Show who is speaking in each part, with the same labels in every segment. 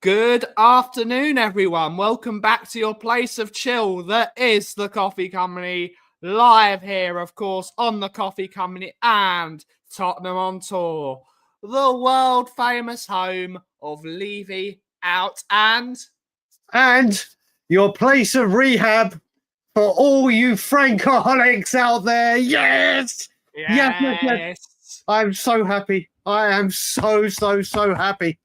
Speaker 1: Good afternoon, everyone. Welcome back to your place of chill that is the Kauffie Company, live here, of course, on the Kauffie Company and Tottenham on Tour, the world-famous home of Levy out and
Speaker 2: your place of rehab for all you Frankaholics out there. Yes! Yes! I'm so happy. I am so happy.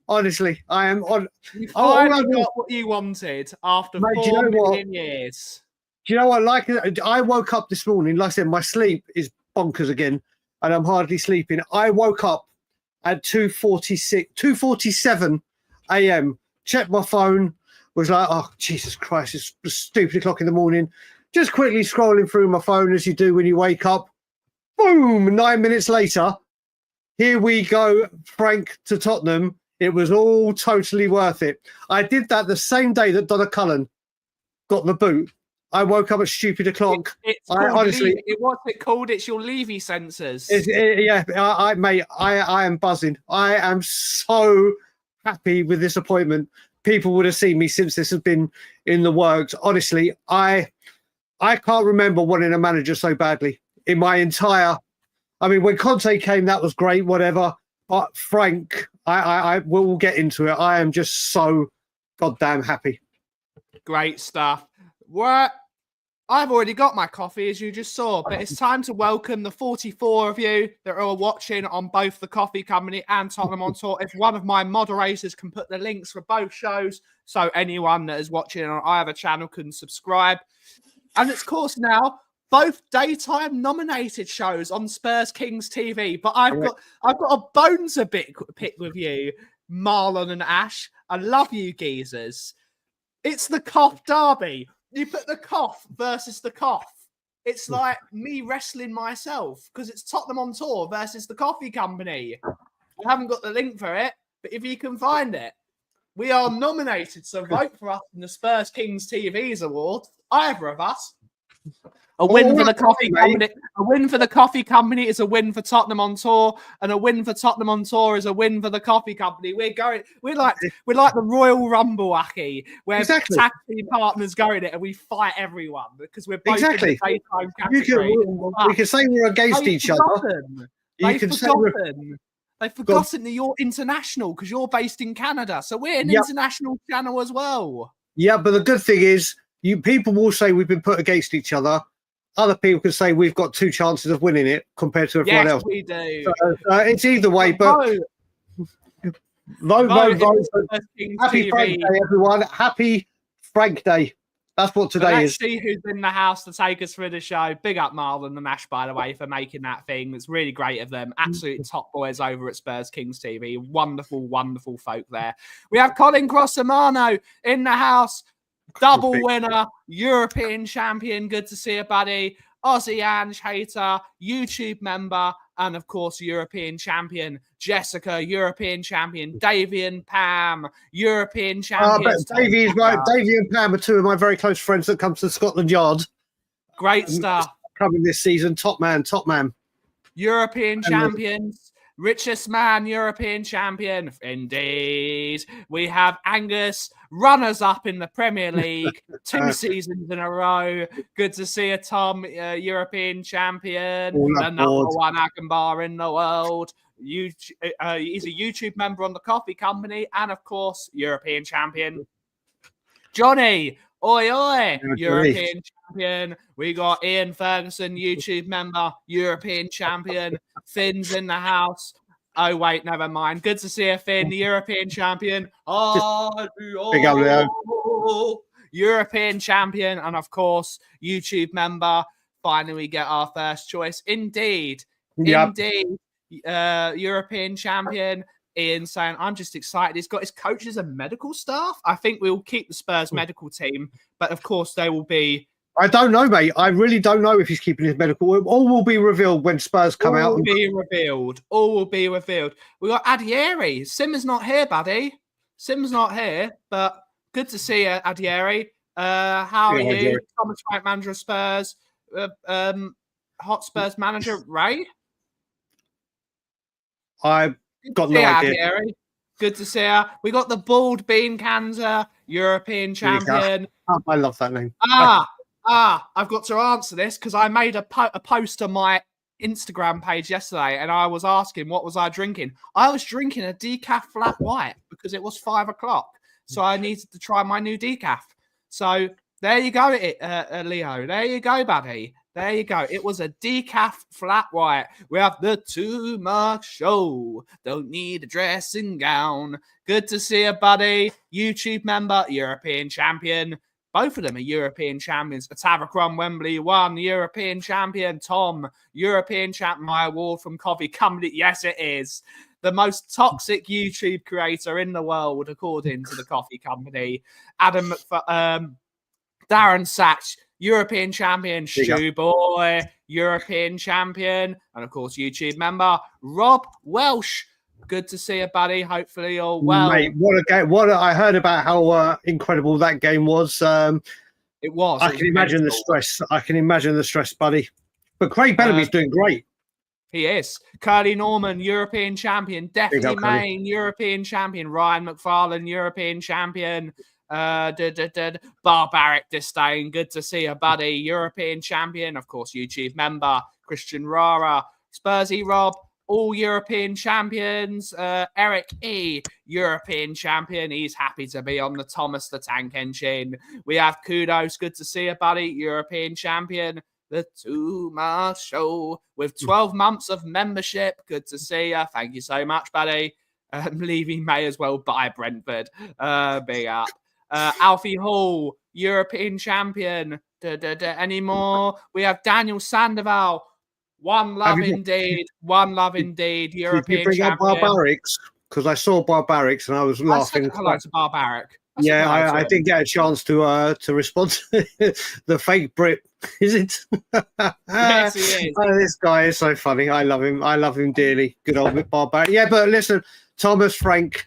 Speaker 2: Honestly, I am on.
Speaker 1: You finally got what you wanted after 4 million years.
Speaker 2: Do you know what? Like, I woke up this morning. Like I said, my sleep is bonkers again, and I'm hardly sleeping. I woke up at 2:47 a.m. Checked my phone. Was like, oh Jesus Christ! It's stupid o'clock in the morning. Just quickly scrolling through my phone as you do when you wake up. Boom! 9 minutes later, here we go. Frank to Tottenham. It was all totally worth it. I did that the same day that Donna Cullen got the boot. I woke up at stupid o'clock.
Speaker 1: Honestly, what's it called? It's your Levy sensors.
Speaker 2: Mate, I am buzzing. I am so happy with this appointment. People would have seen me since this has been in the works. Honestly, I can't remember wanting a manager so badly in my entire. I mean, when Conte came, that was great. Whatever. But Frank, I will get into it. I am just so goddamn happy.
Speaker 1: Great stuff. What? I've already got my coffee, as you just saw, but it's time to welcome the 44 of you that are watching on both the Kauffie Company and Tottenham on Tour. If one of my moderators can put the links for both shows, so anyone that is watching on either channel can subscribe. And it's, of course, now both daytime nominated shows on Spurs Kings TV. But I've got a bone to pick with you, Marlon and Ash. I love you geezers. It's the Cough Derby. You put the Cough versus the Cough. It's like me wrestling myself because it's Tottenham on Tour versus the Kauffie Company. I haven't got the link for it, but if you can find it, we are nominated. So vote for us in the Spurs Kings TV's award. Either of us. A win for the Kauffie Company. A win for the Kauffie Company is a win for Tottenham on Tour, and a win for Tottenham on Tour is a win for the Kauffie Company. We're like the Royal Rumble, Aki, where tag team partners go in it and we fight everyone because we're both in the daytime category.
Speaker 2: We can say we're against each other.
Speaker 1: They've forgotten that you're international because you're based in Canada, so we're an international channel as well.
Speaker 2: Yeah, but the good thing is, people will say we've been put against each other. Other people can say we've got two chances of winning it compared to everyone else.
Speaker 1: Yes, we do.
Speaker 2: So, it's either way, but vote. Happy Frank Day, everyone. Happy Frank Day. That's what today is.
Speaker 1: Let's see who's in the house to take us through the show. Big up Marlon and Mash, by the way, for making that thing. It's really great of them. Absolute top boys over at Spurs Kings TV. Wonderful, wonderful folk there. We have Colin Grossimano in the house. Double winner, European champion. Good to see you, buddy. Aussie Ange hater, YouTube member, and of course, European champion. Jessica, European champion. Davey and Pam, European champion.
Speaker 2: Davey is right. Davey and Pam are two of my very close friends that come to Scotland Yard.
Speaker 1: Great stuff.
Speaker 2: Coming this season. Top man.
Speaker 1: European champions. Richest man, European champion. Indeed. We have Angus, runners-up in the Premier League, 2 seasons in a row. Good to see you, Tom, European champion. The number one Akenbar in the world. He's a YouTube member on the Kauffie Company and, of course, European champion. Johnny, oi, oi, European champion. We got Ian Ferguson, YouTube member, European champion. Finn's in the house. Oh, wait, never mind. Good to see you, Finn, the European champion. European champion. And, of course, YouTube member. Finally, we get our first choice. Indeed. European champion. Ian saying, I'm just excited. He's got his coaches and medical staff. I think we'll keep the Spurs medical team, but of course they will be.
Speaker 2: I don't know, mate. I really don't know if he's keeping his medical. All will be revealed when Spurs come out.
Speaker 1: All will be revealed. We got Adieri. Sim's not here, buddy. Sim's not here, but good to see you, Adieri. How are you? Thomas Frank, manager of Spurs. Hotspurs manager, Ray?
Speaker 2: I got
Speaker 1: See
Speaker 2: no
Speaker 1: ya,
Speaker 2: idea.
Speaker 1: Gary. Good to see you. We got the bald bean canter, European champion.
Speaker 2: I love that name.
Speaker 1: I've got to answer this because I made a post on my Instagram page yesterday and I was asking what was I drinking. I was drinking a decaf flat white because it was 5 o'clock. So I needed to try my new decaf. So there you go, Leo. There you go, buddy. There you go. It was a decaf flat white. We have the Too Much Show. Don't need a dressing gown. Good to see you, buddy. YouTube member, European champion. Both of them are European champions. Atavakron Wembley won, European champion. Tom, European champion. My award from Kauffie Company. Yes, it is. The most toxic YouTube creator in the world, according to the Kauffie Company. Adam Darren Sachs, European champion. Shoe Boy, European champion. And, of course, YouTube member. Rob Welsh. Good to see you, buddy. Hopefully you're well.
Speaker 2: Mate, what a game. I heard about how incredible that game was.
Speaker 1: It was.
Speaker 2: I can imagine the stress. I can imagine the stress, buddy. But Craig Bellamy's doing great.
Speaker 1: He is. Curly Norman, European champion. Definitely Main, European champion. Ryan McFarlane, European champion. Barbaric Disdain. Good to see you, buddy. European champion. Of course, YouTube member. Christian Rara. Spursy Rob. All European champions. Eric E, European champion. He's happy to be on the Thomas the Tank Engine. We have Kudos. Good to see you, buddy. European champion. The Too Much Show with 12 months of membership. Good to see you. Thank you so much, buddy. Levy may as well buy Brentford. Big up. Alfie Hall, European champion. Any more? We have Daniel Sandoval. One love indeed. One love indeed. European
Speaker 2: Did you bring
Speaker 1: champion.
Speaker 2: up Barbarics? Because I saw Barbarics and I was laughing.
Speaker 1: I said hello to Barbaric.
Speaker 2: I didn't get a chance to respond to the fake Brit. Is it?
Speaker 1: Yes, he is.
Speaker 2: Oh, this guy is so funny. I love him. I love him dearly. Good old Barbaric. Yeah, but listen, Thomas Frank.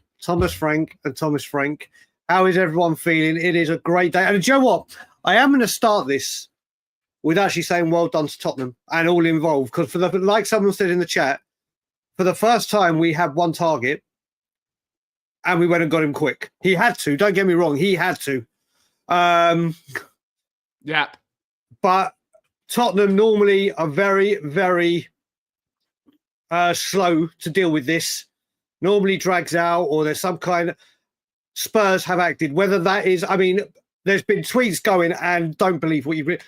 Speaker 2: How is everyone feeling? It is a great day. And do you know what? I am going to start this with actually saying well done to Tottenham and all involved. Because for the, like someone said in the chat, for the first time we had one target and we went and got him quick. He had to. Don't get me wrong. He had to.
Speaker 1: Yeah.
Speaker 2: But Tottenham normally are very, very slow to deal with this. Normally drags out or there's some kind of... Spurs have acted. Whether that is... I mean, there's been tweets going and don't believe what you've written.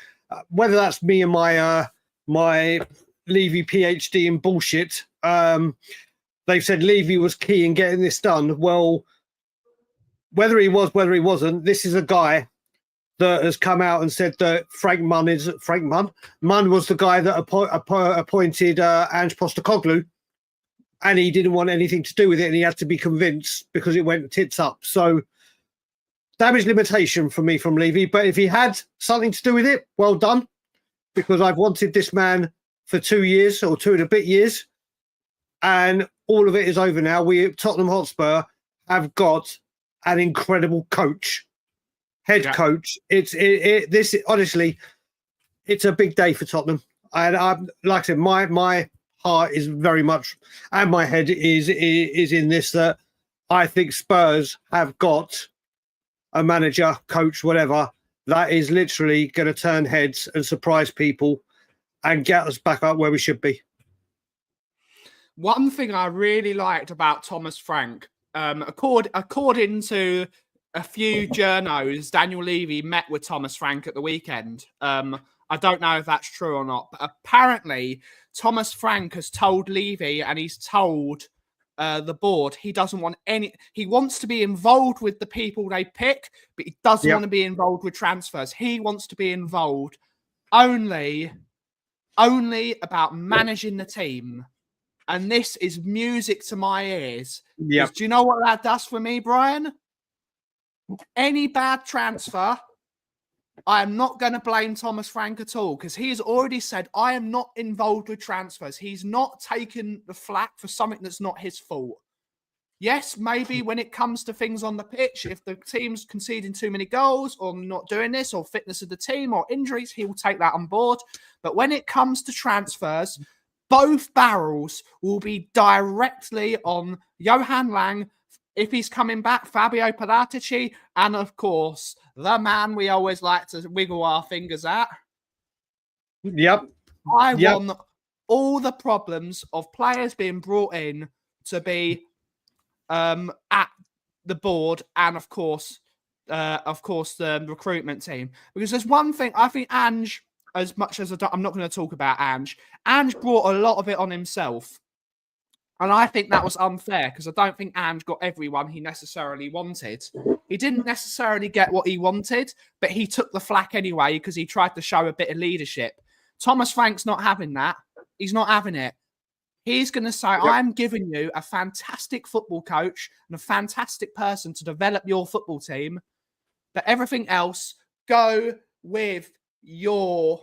Speaker 2: Whether that's me and my my Levy PhD in bullshit, they've said Levy was key in getting this done. Well, whether he was, whether he wasn't, this is a guy that has come out and said that Munn was the guy that appointed Ange Postecoglou, and he didn't want anything to do with it, and he had to be convinced because it went tits up. So damage limitation for me from Levy, but if he had something to do with it, well done, because I've wanted this man for 2 years or 2 and a bit years, and all of it is over now. We at Tottenham Hotspur have got an incredible coach, head coach. This honestly, it's a big day for Tottenham, and I'm like I said, my heart is very much, and my head is in this, that I think Spurs have got a manager, coach, whatever, that is literally going to turn heads and surprise people and get us back up where we should be.
Speaker 1: One thing I really liked about Thomas Frank, according to a few journos, Daniel Levy met with Thomas Frank at the weekend. I don't know if that's true or not, but apparently Thomas Frank has told Levy and he's told the board he doesn't want any. He wants to be involved with the people they pick, but he doesn't want to be involved with transfers. He wants to be involved only about managing the team. And this is music to my ears. Do you know what that does for me, Brian? Any bad transfer, I am not going to blame Thomas Frank at all, because he has already said, I am not involved with transfers. He's not taken the flak for something that's not his fault. Yes, maybe when it comes to things on the pitch, if the team's conceding too many goals or not doing this, or fitness of the team or injuries, he will take that on board. But when it comes to transfers, both barrels will be directly on Johan Lang if he's coming back, Fabio Paratici, and of course, the man we always like to wiggle our fingers at.
Speaker 2: Yep.
Speaker 1: I want all the problems of players being brought in to be at the board, and of course the recruitment team. Because there's one thing I think Ange, as much as I'm not going to talk about Ange brought a lot of it on himself. And I think that was unfair because I don't think Ange got everyone he necessarily wanted. He didn't necessarily get what he wanted, but he took the flack anyway because he tried to show a bit of leadership. Thomas Frank's not having that. He's not having it. He's going to say, I'm giving you a fantastic football coach and a fantastic person to develop your football team, but everything else, go with your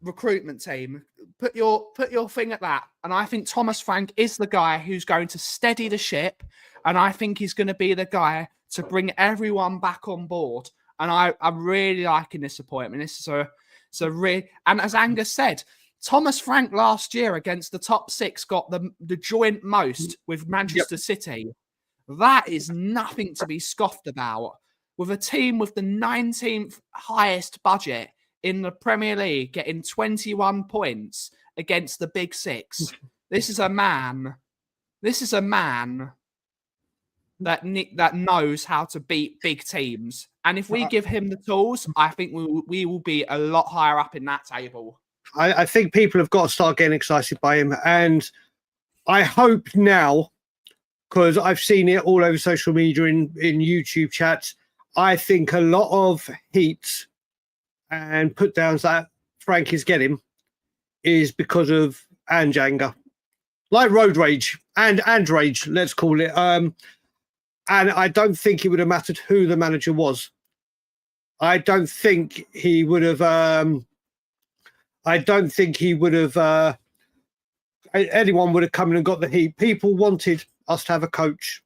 Speaker 1: recruitment team. Put your thing at that. And I think Thomas Frank is the guy who's going to steady the ship, and I think he's going to be the guy to bring everyone back on board. And I'm really liking this appointment. This is and as Angus said, Thomas Frank last year against the top six got the joint most with Manchester City. That is nothing to be scoffed about. With a team with the 19th highest budget in the Premier League getting 21 points against the Big Six. This is a man that knows how to beat big teams. And if we give him the tools, I think we will be a lot higher up in that table.
Speaker 2: I think people have got to start getting excited by him. And I hope now, because I've seen it all over social media in YouTube chats, I think a lot of heat and put downs that Frank is getting is because of Ange anger. Like road rage and rage, let's call it. And I don't think it would have mattered who the manager was. I don't think he would have... anyone would have come in and got the heat. People wanted us to have a coach.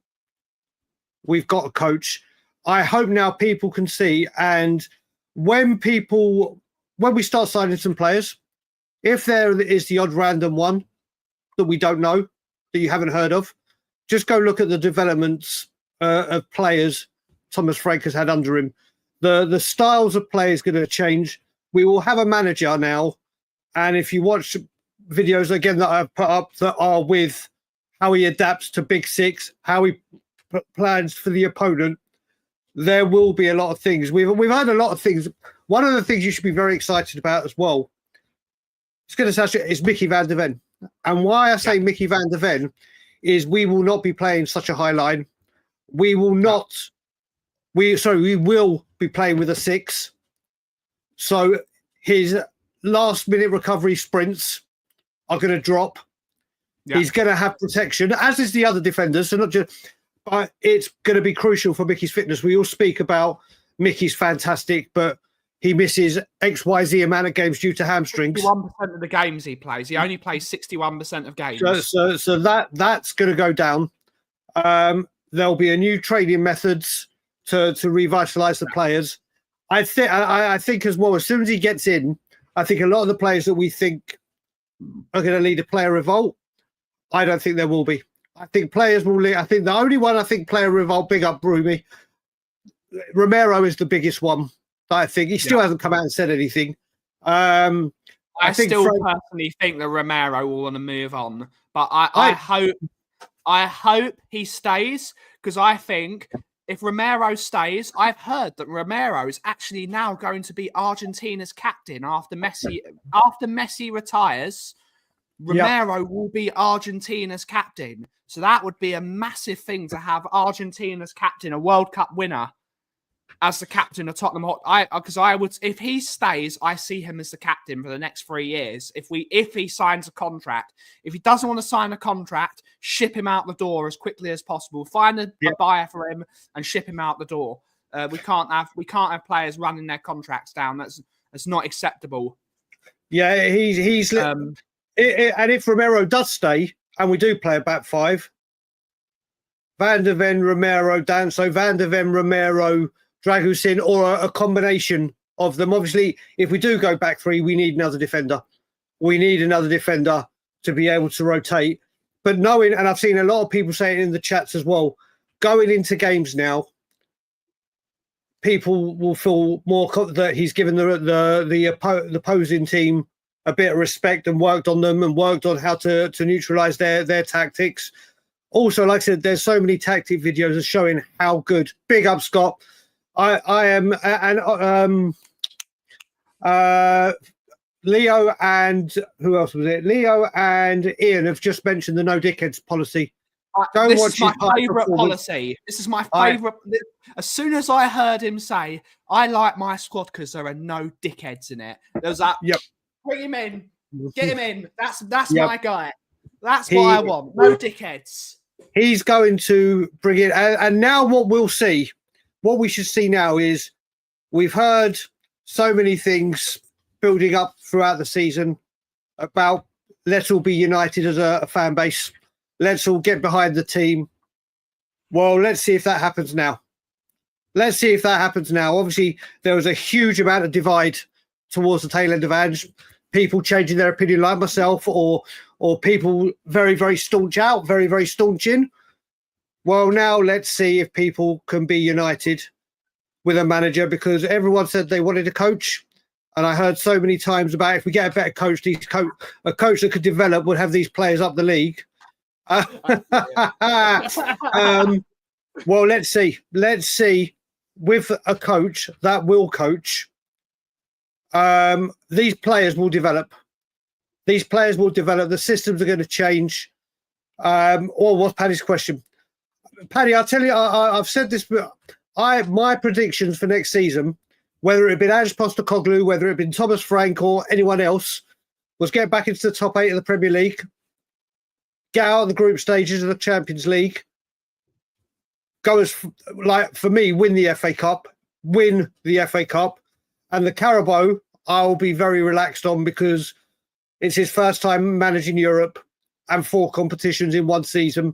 Speaker 2: We've got a coach. I hope now people can see, and when we start signing some players, if there is the odd random one that we don't know, that you haven't heard of, just go look at the developments of players Thomas Frank has had under him. The styles of play is going to change. We will have a manager now, and if you watch videos again that I've put up that are with how he adapts to Big Six, how he plans for the opponent, there will be a lot of things. We've had a lot of things. One of the things you should be very excited about as well, is Mickey van der Ven. And why I say Mickey van der Ven is we will not be playing such a high line. We will be playing with a 6. So his last minute recovery sprints are going to drop. Yeah. He's going to have protection, as is the other defenders. So not just, but it's going to be crucial for Mickey's fitness. We all speak about Mickey's fantastic, but he misses XYZ amount of games due to hamstrings.
Speaker 1: 61% of the games he plays. He only plays 61% of games.
Speaker 2: So that's going to go down. There'll be a new training methods to revitalise the players. I think as well, as soon as he gets in, I think a lot of the players that we think are going to lead a player revolt, I don't think there will be. I think players will lead. I think the only one player revolt, big up Broomy, Romero is the biggest one. I think he still hasn't come out and said anything. I
Speaker 1: personally think that Romero will want to move on, but I hope he stays, because I think if Romero stays, I've heard that Romero is actually now going to be Argentina's captain after Messi. After Messi retires, Romero will be Argentina's captain. So that would be a massive thing to have Argentina's captain, a World Cup winner, as the captain of Tottenham Hotspur. If he stays, I see him as the captain for the next 3 years. If he signs a contract, if he doesn't want to sign a contract, ship him out the door as quickly as possible. Find a buyer for him and ship him out the door. We can't have players running their contracts down. That's not acceptable.
Speaker 2: Yeah, he's and if Romero does stay and we do play a back 5, Van der Ven, Romero down. So Van der Ven, Romero, Dragusin, or a combination of them. Obviously, if we do go back 3, we need another defender. We need another defender. to be able to rotate. But knowing, and I've seen a lot of people say it in the chats as well, going into games now, people will feel more that he's given the opposing team a bit of respect and worked on them and worked on how to neutralize their tactics. Also, like I said, there's so many tactic videos of showing how good. Big up, Scott. I am, and Leo and who else was it? Leo and Ian have just mentioned the no dickheads policy.
Speaker 1: This is my favourite policy. This is my favourite. As soon as I heard him say, I like my squad because there are no dickheads in it, there was that, bring him in, get him in. That's my guy. That's what I want. No dickheads.
Speaker 2: He's going to bring it. And now what we'll see, what we should see now is we've heard so many things building up throughout the season about let's all be united as a fan base. Let's all get behind the team. Well, let's see if that happens now. Let's see if that happens now. Obviously, there was a huge amount of divide towards the tail end of Ange. People changing their opinion like myself or people very, very staunch out, very, very staunch in. Well, now let's see if people can be united with a manager because everyone said they wanted a coach. And I heard so many times about if we get a better coach, a coach that could develop would have these players up the league. Well, let's see. Let's see with a coach that will coach. These players will develop. These players will develop. The systems are going to change. Or what's Paddy's question? Paddy, I'll tell you, I've said this, but my predictions for next season, whether it had been Ange Postecoglou, whether it had been Thomas Frank or anyone else, was get back into the top 8 of the Premier League, get out of the group stages of the Champions League, go as, like, for me, win the FA Cup, and the Carabao, I'll be very relaxed on because it's his first time managing Europe and 4 competitions in one season.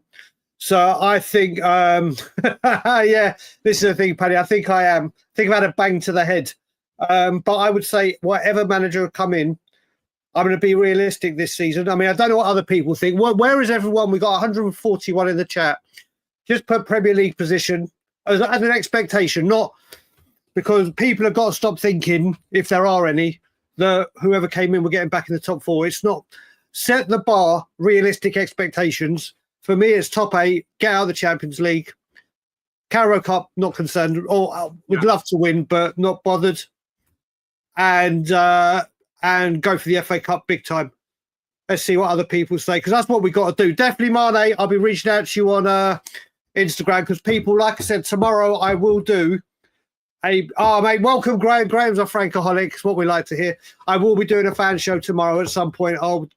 Speaker 2: So I think, yeah, this is the thing, Paddy. I think I am. I think I've had a bang to the head. But I would say whatever manager will come in, I'm going to be realistic this season. I mean, I don't know what other people think. Where is everyone? We got 141 in the chat. Just put Premier League position as an expectation, not because people have got to stop thinking, if there are any, that whoever came in, we're getting back in the top 4. It's not. Set the bar, realistic expectations. For me, it's top 8, get out of the Champions League. Carabao Cup, not concerned. Or would love to win, but not bothered. And go for the FA Cup big time. Let's see what other people say, because that's what we got to do. Definitely, Mane, I'll be reaching out to you on Instagram, because people, like I said, tomorrow I will do mate, welcome, Graham. Graham's a Frankaholic. It's what we like to hear. I will be doing a fan show tomorrow at some point. I'll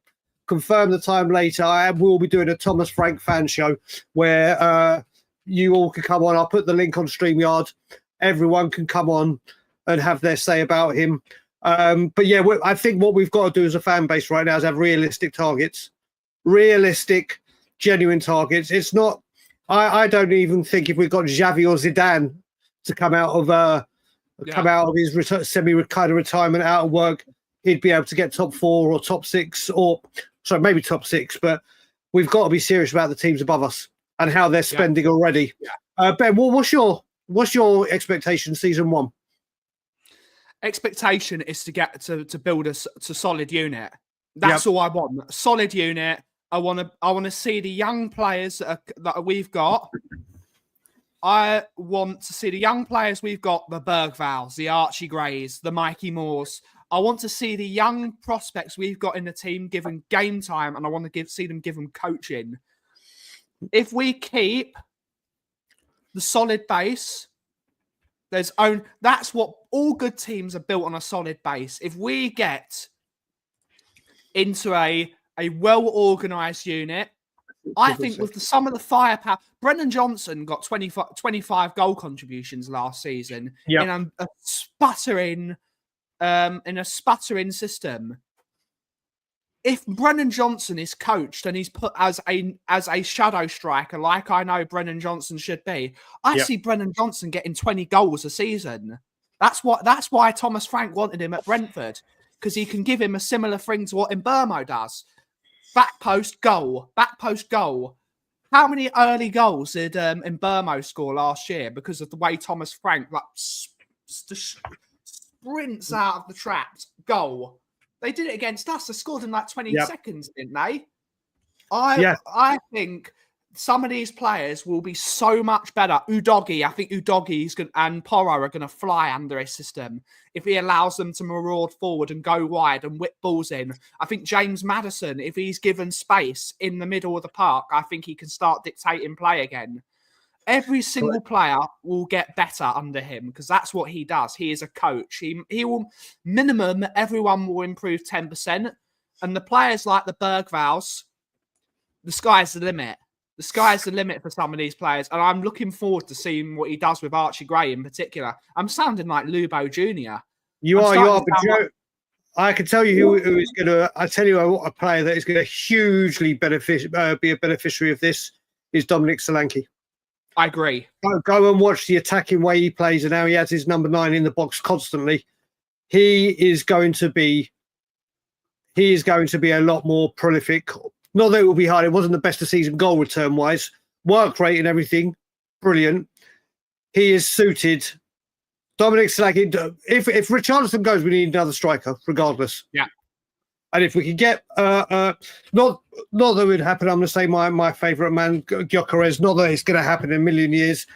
Speaker 2: confirm the time later. I will be doing a Thomas Frank fan show where you all can come on. I'll put the link on StreamYard. Everyone can come on and have their say about him. But yeah, I think what we've got to do as a fan base right now is have realistic targets, realistic, genuine targets. It's not. I don't even think if we've got Xavi or Zidane to come out of his semi-kind of retirement, out of work, he'd be able to get top 4 or top 6, or sorry, maybe top 6. But we've got to be serious about the teams above us and how they're spending already. Yeah. Ben, what's your expectation season 1?
Speaker 1: Expectation is to get to build a solid unit. That's all I want. A solid unit. I want to see the young players that we've got. I want to see the young players we've got, the Bergvals, the Archie Grays, the Mikey Moores. I want to see the young prospects we've got in the team given game time, and I want to see them given coaching. If we keep the solid base, that's what all good teams are built on, a solid base. If we get into a well-organised unit, I think with some of the firepower, Brendan Johnson got 25 goal contributions last season in a sputtering system. If Brendan Johnson is coached and he's put as a shadow striker, like I know Brendan Johnson should be, I see Brendan Johnson getting 20 goals a season. That's why Thomas Frank wanted him at Brentford, because he can give him a similar thing to what Mbeumo does. back post goal. How many early goals did Mbermo score last year because of the way Thomas Frank sprints out of the traps? Goal. They did it against us. They scored in like 20 seconds, didn't they? I think some of these players will be so much better. Udogie, I think Udogie and Porro are going to fly under his system if he allows them to maraud forward and go wide and whip balls in. I think James Maddison, if he's given space in the middle of the park, I think he can start dictating play again. Every single player will get better under him because that's what he does. He is a coach. He will, minimum, everyone will improve 10%. And the players like the Bergvals, the sky's the limit. The sky's the limit for some of these players. And I'm looking forward to seeing what he does with Archie Gray in particular. I'm sounding like Lubo Jr.
Speaker 2: You are. But Joe, I can tell you who is going to... I tell you a player that is going to hugely be a beneficiary of this is Dominic Solanke.
Speaker 1: I agree.
Speaker 2: Go and watch the attacking way he plays and how he has his number 9 in the box constantly. He is going to be a lot more prolific. Not that it will be hard. It wasn't the best of season goal return wise. Work rate and everything, brilliant. He is suited. Dominic Solanke. If Richarlison goes, we need another striker, regardless.
Speaker 1: Yeah.
Speaker 2: And if we can get not that it would happen, I'm going to say my favourite man, Gyökeres. Not that it's going to happen in a million years,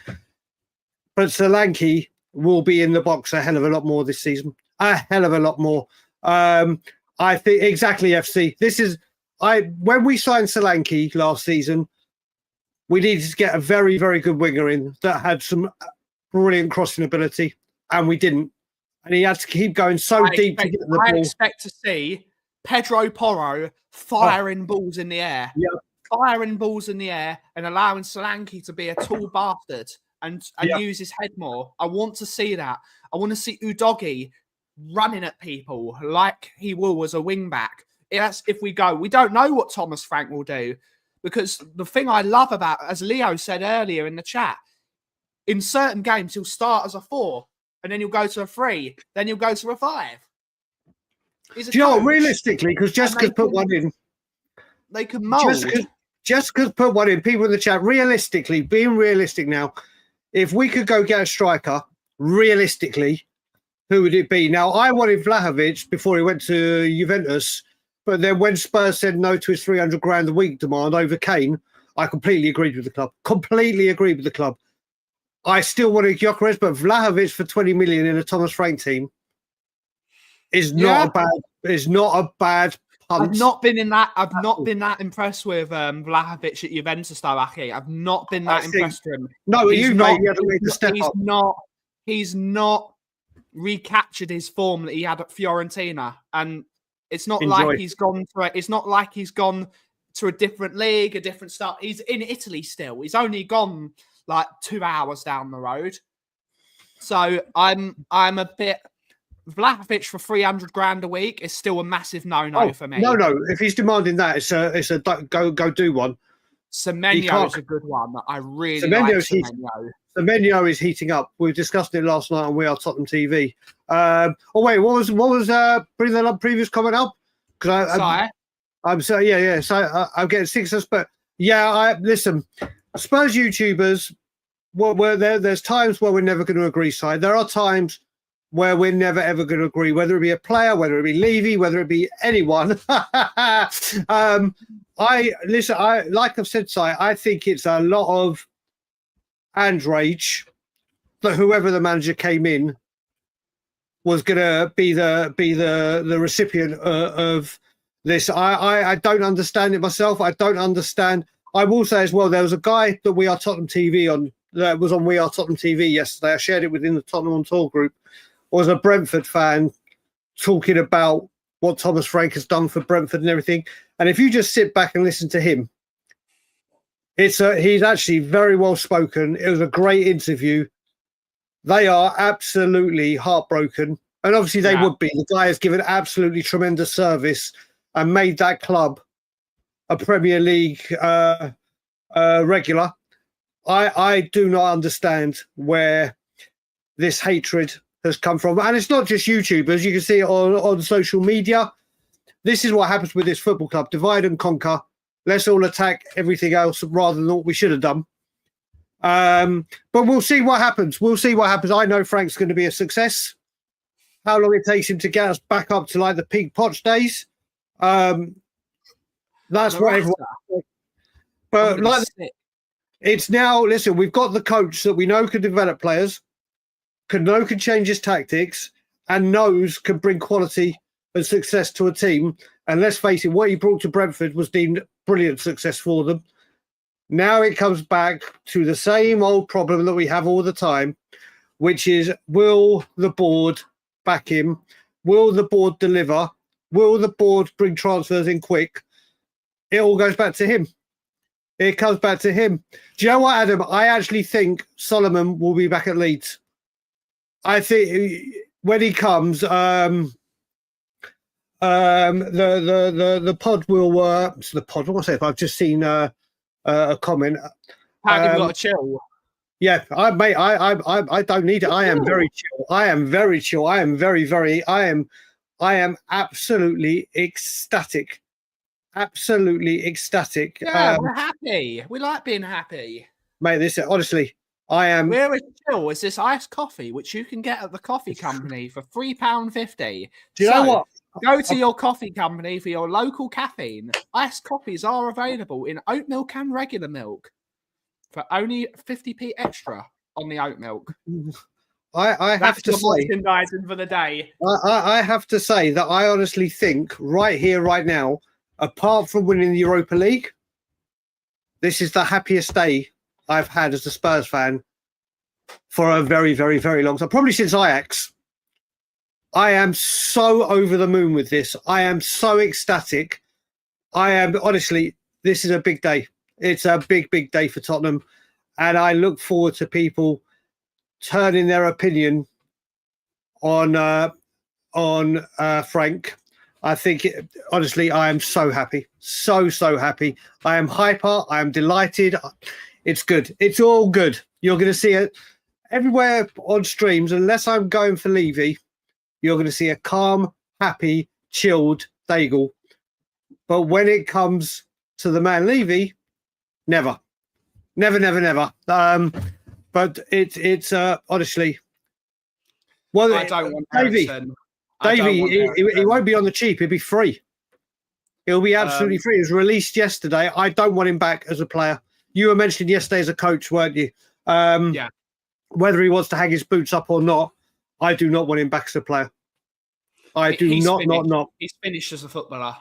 Speaker 2: but Solanke will be in the box a hell of a lot more this season. A hell of a lot more. I think exactly. FC. When we signed Solanke last season, we needed to get a very, very good winger in that had some brilliant crossing ability, and we didn't. And he had to keep going so deep to get the ball.
Speaker 1: I expect to see Pedro Porro firing balls in the air.
Speaker 2: Yeah.
Speaker 1: Firing balls in the air and allowing Solanke to be a tall bastard and use his head more. I want to see that. I want to see Udogie running at people like he will as a wing back. That's if we go. We don't know what Thomas Frank will do because the thing I love about, as Leo said earlier in the chat, in certain games he'll start as a 4 and then he'll go to a 3, then he'll go to a 5. Do you know,
Speaker 2: realistically, because Jessica's put one in.
Speaker 1: They can mould.
Speaker 2: Jessica's put one in. People in the chat, realistically, being realistic now, if we could go get a striker, realistically, who would it be? Now, I wanted Vlahovic before he went to Juventus, but then when Spurs said no to his 300 grand a week demand over Kane, I completely agreed with the club. Completely agreed with the club. I still wanted Gyökeres, but Vlahovic for 20 million in a Thomas Frank team is not a bad punt.
Speaker 1: I've not been that impressed with Vlahovic at Juventus though, Aki. I've not been that impressed with him.
Speaker 2: No, he's
Speaker 1: not recaptured his form that he had at Fiorentina, and it's not like he's gone to a different league, a different start. He's in Italy still. He's only gone like 2 hours down the road. So I'm a bit. Vlahovic for 300 grand a week is still a massive no for me.
Speaker 2: No. If he's demanding that, it's a go do one.
Speaker 1: Semenyo is a good one. I really like Semenyo.
Speaker 2: Semenyo is heating up. We discussed it last night on We Are Tottenham TV. What was bring that up previous comment up? Because I'm so yeah. So I'm getting Sixers, but listen, Spurs YouTubers. There's times where we're never going to agree. There are times where we're never ever going to agree, whether it be a player, whether it be Levy, whether it be anyone. Like I've said, Si, I think it's a lot of and rage that whoever the manager came in was going to be the recipient of this. I don't understand it myself. I don't understand. I will say as well, there was a guy that We Are Tottenham TV on that was on We Are Tottenham TV yesterday. I shared it within the Tottenham on Tour group. Was a Brentford fan talking about what Thomas Frank has done for Brentford and everything. And if you just sit back and listen to him, he's actually very well spoken. It was a great interview. They are absolutely heartbroken. And obviously they would be. The guy has given absolutely tremendous service and made that club a Premier League regular. I do not understand where this hatred has come from. And it's not just YouTubers. You can see it on social media. this is what happens with this football club: divide and conquer. Let's all attack everything else rather than what we should have done. But we'll see what happens. We'll see what happens. I know Frank's going to be a success. How long it takes him to get us back up to like the peak Poch days, that's what everyone. But like, it's now. Listen, we've got the coach that we know can develop players, can change his tactics, and knows can bring quality and success to a team. And let's face it, what he brought to Brentford was deemed brilliant success for them. Now it comes back to the same old problem that we have all the time, which is, will the board back him? Will the board deliver? Will the board bring transfers in quick? It all goes back to him. It comes back to him. Do you know what, Adam? I actually think Solomon will be back at Leeds. I think when he comes, the pod will. The pod. What was I say? I've just seen a comment.
Speaker 1: How you got to chill?
Speaker 2: Yeah, I don't need it. I am very chill. I am very chill. I am very. I am absolutely ecstatic. Absolutely ecstatic.
Speaker 1: Yeah, we're happy. We like being happy.
Speaker 2: Mate, this honestly, I am.
Speaker 1: We're as chill as this iced coffee, which you can get at the Kauffie Company for £3.50.
Speaker 2: Do you know what?
Speaker 1: Go to your coffee company for your local caffeine. Iced coffees are available in oat milk and regular milk for only 50p extra on the oat milk.
Speaker 2: I have to say,
Speaker 1: merchandising for the day.
Speaker 2: I have to say that I honestly think right here, right now, apart from winning the Europa League, this is the happiest day I've had as a Spurs fan for a very long time, probably since Ajax. I am so over the moon with this. I am so ecstatic. I am, honestly, this is a big day. It's a big day for Tottenham. And I look forward to people turning their opinion on Frank. I think, honestly, I am so happy. So happy. I am hyper. I am delighted. It's good. It's all good. You're going to see it everywhere on streams. Unless I'm going for Levy, you're going to see a calm, happy, chilled Daigle. But when it comes to the man Levy, never. But it's honestly. Well,
Speaker 1: I don't want
Speaker 2: Davey, he won't be on the cheap. He'll be free. He'll be absolutely free. It was released yesterday. I don't want him back as a player. You were mentioning yesterday as a coach, weren't you?
Speaker 1: Yeah.
Speaker 2: Whether he wants to hang his boots up or not, I do not want him back as a player. I do not.
Speaker 1: He's finished as a footballer.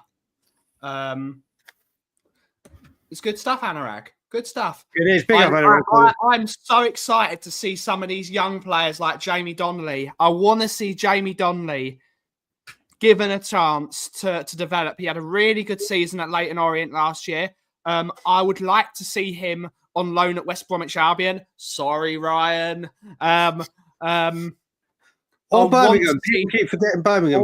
Speaker 1: It's good stuff, Anurag. Good stuff.
Speaker 2: It is big up, Anurag.
Speaker 1: I'm so excited to see some of these young players like Jamie Donnelly. I want to see Jamie Donnelly given a chance to develop. He had a really good season at Leyton Orient last year. I would like to see him on loan at West Bromwich Albion. Sorry, Ryan.
Speaker 2: Or Birmingham. People keep forgetting Birmingham.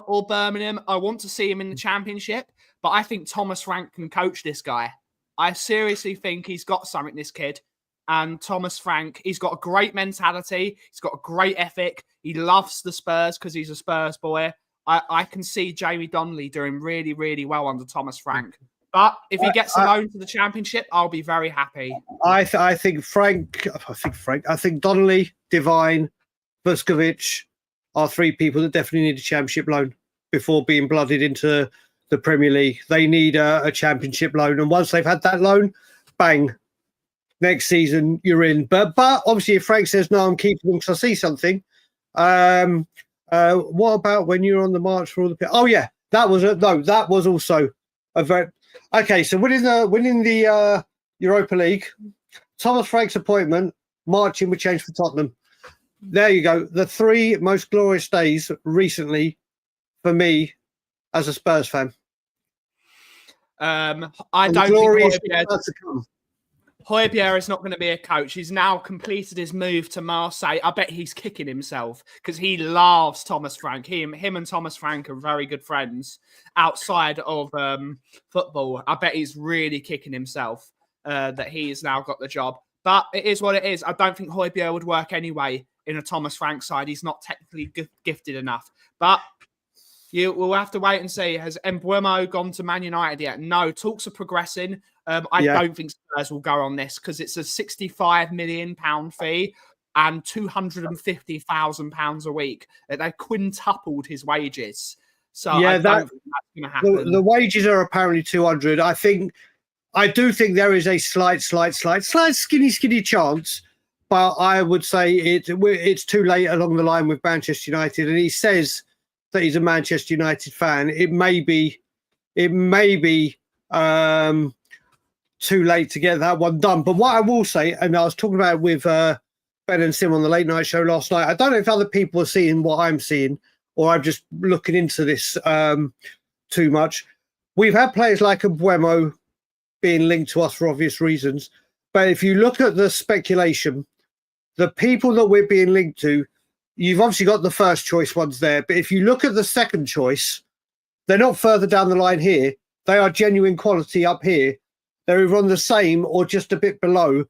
Speaker 1: Or Birmingham. I want to see him in the Championship, but I think Thomas Frank can coach this guy. I seriously think he's got something, this kid. And Thomas Frank, he's got a great mentality. He's got a great ethic. He loves the Spurs because he's a Spurs boy. I can see Jamie Donnelly doing really well under Thomas Frank. But if he gets a loan to the Championship, I'll be very happy. I think
Speaker 2: Donnelly, Devine, Vuskovic are three people that definitely need a Championship loan before being blooded into the Premier League. They need a Championship loan. And once they've had that loan, bang, next season you're in. But obviously if Frank says, no, I'm keeping them because I see something. What about when you're on the march for all the... Oh, yeah, that was also a very... Okay, so winning the Europa League, Thomas Frank's appointment, marching with change for Tottenham. There you go. The three most glorious days recently for me as a Spurs fan.
Speaker 1: I don't think Højbjerg is not going to be a coach. He's now completed his move to Marseille. I bet he's kicking himself because he loves Thomas Frank. Him and Thomas Frank are very good friends outside of football. I bet he's really kicking himself that he has now got the job. But it is what it is. I don't think Højbjerg would work anyway in a Thomas Frank side. He's not technically gifted enough. But We'll have to wait and see. Has Embuemo gone to Man United yet? No, talks are progressing. I
Speaker 2: Yeah.
Speaker 1: don't think Spurs will go on this because it's a £65 million fee and £250,000 a week. They quintupled his wages. So
Speaker 2: Yeah,
Speaker 1: I don't think that's going to happen.
Speaker 2: The wages are apparently 200. I do think there is a slight, skinny chance, but I would say it's too late along the line with Manchester United. And he says that he's a Manchester United fan. It may be too late to get that one done. But what I will say, and I was talking about it with Ben and Sim on the late night show last night, I don't know if other people are seeing what I'm seeing, or I'm just looking into this too much. We've had players like Embuemo being linked to us for obvious reasons. But if you look at the speculation, the people that we're being linked to, you've obviously got the first choice ones there. But if you look at the second choice, they're not further down the line here. They are genuine quality up here. They're either on the same or just a bit below.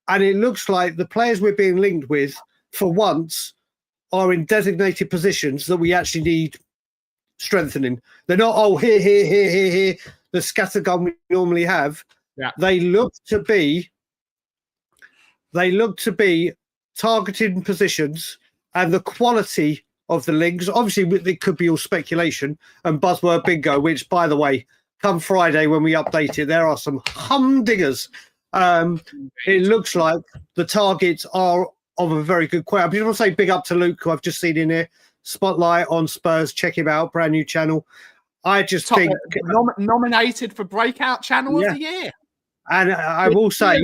Speaker 2: And it looks like the players we're being linked with, for once, are in designated positions that we actually need strengthening. They're not, here, the scattergun we normally have.
Speaker 1: Yeah.
Speaker 2: They look to be targeted positions, and the quality of the links, obviously it could be all speculation and buzzword bingo, which, by the way, come Friday when we update it, there are some humdingers. It looks like the targets are of a very good quality. I just want to say big up to Luke, who I've just seen in here. Spotlight on Spurs. Check him out. Brand new channel. I just think
Speaker 1: nominated for Breakout Channel of the Year.
Speaker 2: And I will say,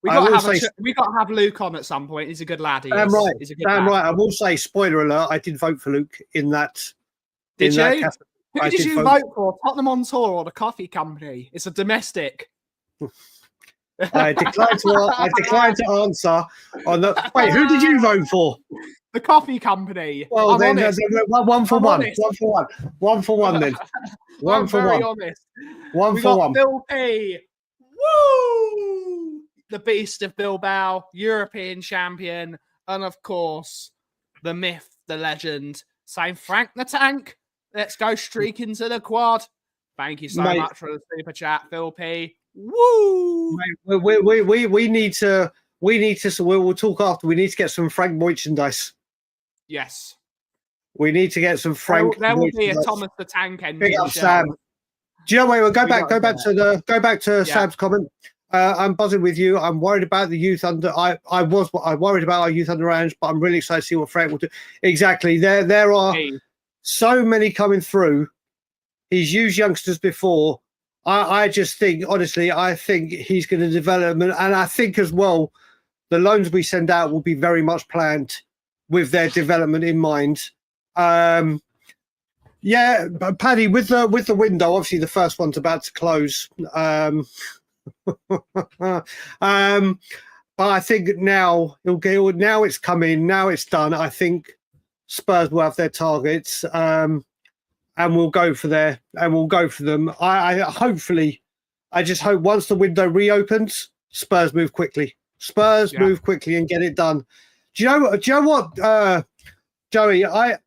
Speaker 1: we got to have Luke on at some point. He's a good lad.
Speaker 2: Damn right. I will say, spoiler alert, I did vote for Luke in that.
Speaker 1: Did you? Who did you vote for? Tottenham on Tour or the Kauffie Company? It's a domestic.
Speaker 2: I declined to answer on the. Wait, who did you vote for?
Speaker 1: The Kauffie Company.
Speaker 2: Well, then one for one. One for one then.
Speaker 1: One for one. Honest.
Speaker 2: One for one.
Speaker 1: Phil P. Woo! The Beast of Bilbao, European champion, and of course, the myth, the legend, Saint Frank the Tank. Let's go streak into the quad. Thank you so much for the super chat, Phil P. Woo!
Speaker 2: Mate, we need to. So we'll talk after. We need to get some Frank merchandise.
Speaker 1: Yes.
Speaker 2: We need to get some Frank.
Speaker 1: There will be a Thomas the Tank engine.
Speaker 2: Big up, Sam. Do you know? We'll go back to Sam's comment. I'm buzzing with you. I'm worried about the youth under. I worried about our youth under Ange, but I'm really excited to see what Frank will do. Exactly. There are so many coming through. He's used youngsters before. I just think, honestly, I think he's going to develop, and I think as well, the loans we send out will be very much planned with their development in mind. Paddy, with the window, obviously the first one's about to close. But I think now it's coming, now it's done. I think Spurs will have their targets, and we'll go for them. I just hope once the window reopens, Spurs move quickly. Move quickly and get it done. Do you know what, Joey? I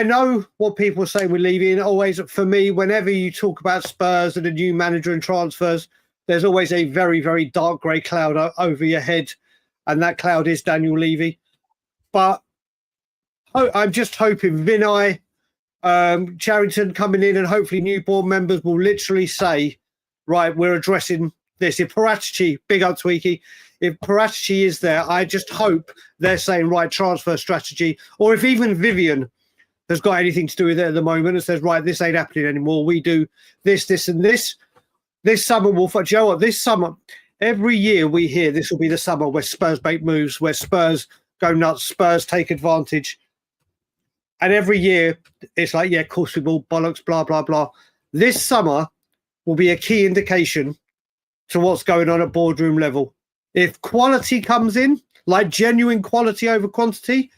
Speaker 2: know what people say we're leaving. Always, for me, whenever you talk about Spurs and a new manager and transfers, there's always a very, very dark grey cloud over your head, and that cloud is Daniel Levy. But I'm just hoping Vinay, Charrington coming in, and hopefully new board members will literally say, right, we're addressing this. If Paratici, big up Tweaky, if Paratici is there, I just hope they're saying, right, transfer strategy. Or if even Vivian has got anything to do with it at the moment and says, right, this ain't happening anymore. We do this, and this. This summer, do you know what? This summer, every year we hear this will be the summer where Spurs make moves, where Spurs go nuts, Spurs take advantage. And every year it's like, yeah, of course we will, bollocks, blah, blah, blah. This summer will be a key indication to what's going on at boardroom level. If quality comes in, like genuine quality over quantity,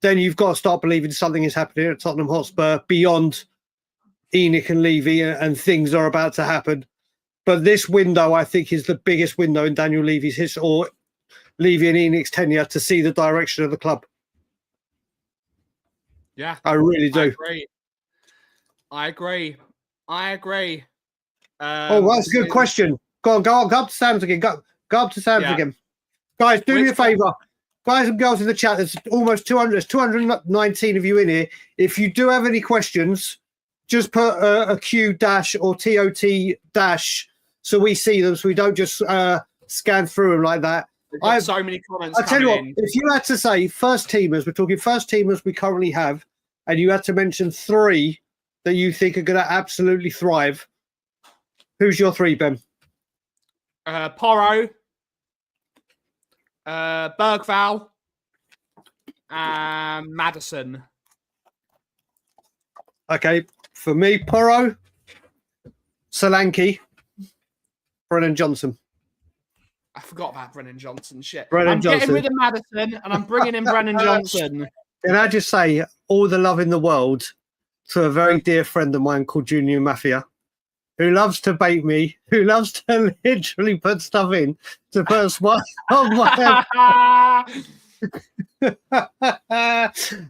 Speaker 2: then you've got to start believing something is happening at Tottenham Hotspur beyond ENIC and Levy, and things are about to happen. But this window, I think, is the biggest window in Daniel Levy's history, or Levy and ENIC's tenure, to see the direction of the club.
Speaker 1: Yeah,
Speaker 2: I really do.
Speaker 1: I agree.
Speaker 2: That's a good question. Go up to Sam's again. Go up to Sam's again. Guys, do me a favour. Guys and girls in the chat, there's almost 200, there's 219 of you in here. If you do have any questions, just put a Q dash or TOT dash so we see them, so we don't just scan through them like that.
Speaker 1: I have so many comments.
Speaker 2: I tell you what, if you had to say first teamers, we're talking first teamers we currently have, and you had to mention 3 that you think are going to absolutely thrive, who's your 3, Ben?
Speaker 1: Porro, Bergval, and Maddison.
Speaker 2: Okay, for me, Porro, Solanke, Brennan Johnson.
Speaker 1: I forgot about Brennan Johnson. Shit.
Speaker 2: Brennan Johnson.
Speaker 1: Getting rid of Maddison, and I'm bringing in Brennan Johnson.
Speaker 2: Can I just say all the love in the world to a very dear friend of mine called Junior Mafia, who loves to bait me, who loves to literally put stuff in to put a smile on my head.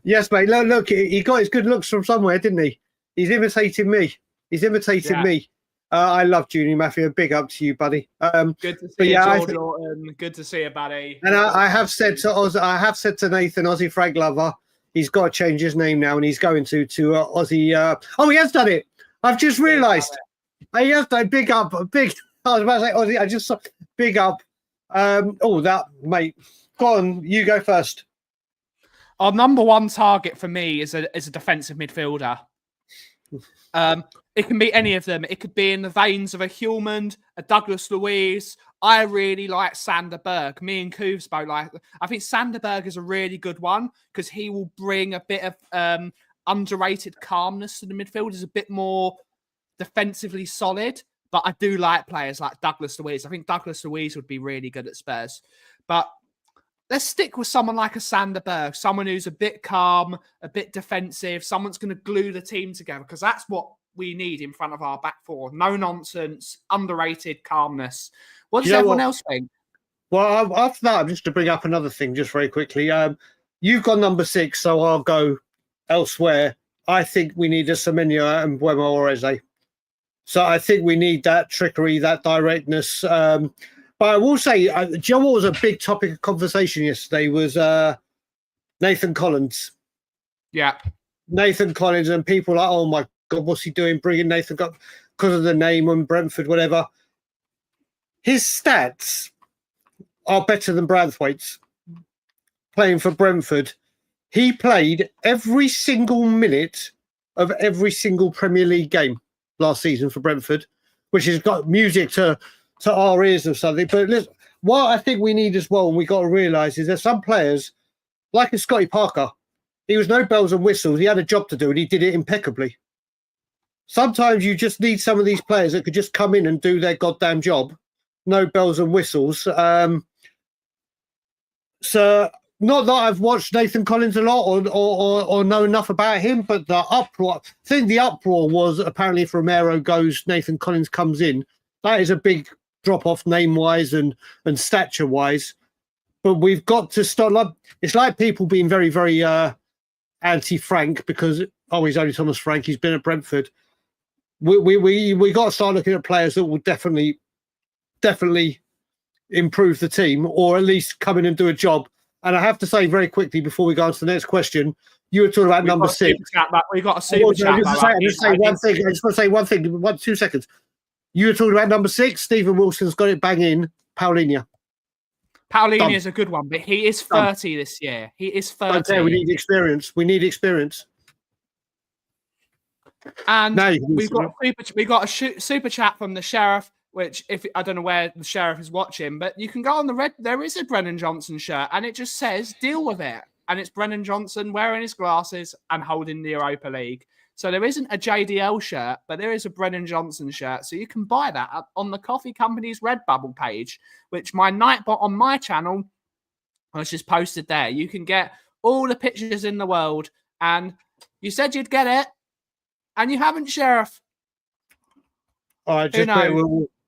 Speaker 2: Yes, mate. Look, he got his good looks from somewhere, didn't he? He's imitating me. Me. I love Junior Mafia. Big up to you, buddy.
Speaker 1: Good to see you, Jordan. Good to see you, buddy.
Speaker 2: And I have said to to Nathan, Aussie Frag Lover, he's got to change his name now, and he's going to Aussie. He has done it. I've just realised. He has done big up. I was about to say Aussie. I just saw big up. That mate. Go on, you go first.
Speaker 1: Our number one target for me is a defensive midfielder. It can be any of them. It could be in the veins of a Hjulmand, a Douglas Luiz. I really like Sander Berg. Me and Koovs both like. I think Sander Berg is a really good one because he will bring a bit of underrated calmness to the midfield. He's a bit more defensively solid. But I do like players like Douglas Luiz. I think Douglas Luiz would be really good at Spurs. But let's stick with someone like a Sander Berg, someone who's a bit calm, a bit defensive, someone's going to glue the team together because that's what we need in front of our back four. No nonsense, underrated calmness. What does everyone else think?
Speaker 2: Well, after that, just to bring up another thing just very quickly. You've got number 6, so I'll go elsewhere. I think we need a Semenyo and Buemo Oreze. So I think we need that trickery, that directness. But I will say, do you know what was a big topic of conversation yesterday was Nathan Collins.
Speaker 1: Yeah.
Speaker 2: Nathan Collins, and people like, oh my God, what's he doing? Bringing Nathan Collins because of the name and Brentford, whatever. His stats are better than Branthwaite's playing for Brentford. He played every single minute of every single Premier League game last season for Brentford, which has got music to our ears or something. But listen, what I think we need as well, and we got to realise, is there's some players, like a Scotty Parker, he was no bells and whistles. He had a job to do, and he did it impeccably. Sometimes you just need some of these players that could just come in and do their goddamn job. No bells and whistles. So not that I've watched Nathan Collins a lot or know enough about him, but the uproar, I think the uproar was apparently if Romero goes, Nathan Collins comes in. That is a big drop off name wise and stature wise. But we've got to start. It's like people being very, very anti-Frank because he's only Thomas Frank. He's been at Brentford. We got to start looking at players that will definitely improve the team or at least come in and do a job. And I have to say very quickly before we go on to the next question, you were talking about number 6.
Speaker 1: We've got a super chat.
Speaker 2: I just want to say one thing. 2 seconds. You were talking about number 6. Stephen Wilson's got it bang in. Paulinho.
Speaker 1: Paulinho is a good one, but he is 30 this year. He is 30.
Speaker 2: Okay, we need experience.
Speaker 1: And we've got a super chat from the Sheriff, which I don't know where the Sheriff is watching, but you can go on the red. There is a Brennan Johnson shirt, and it just says "Deal with it," and it's Brennan Johnson wearing his glasses and holding the Europa League. So there isn't a JDL shirt, but there is a Brennan Johnson shirt. So you can buy that on the Kauffie Company's Redbubble page, which my Nightbot on my channel was just posted there. You can get all the pictures in the world, and you said you'd get it, and you haven't, Sheriff.
Speaker 2: All right,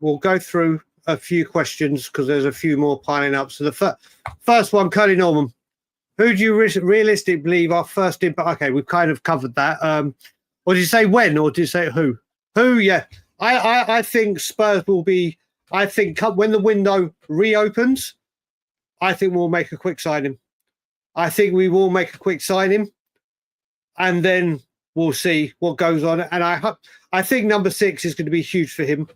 Speaker 2: we'll go through a few questions because there's a few more piling up. So the first one, Curly Norman. Who do you realistically believe our first impact? Okay, we've kind of covered that. Or did you say when? Or did you say who? Who? Yeah. I think Spurs will be. I think when the window reopens, I think we'll make a quick signing. I think we will make a quick signing, and then we'll see what goes on. And I think number 6 is going to be huge for him.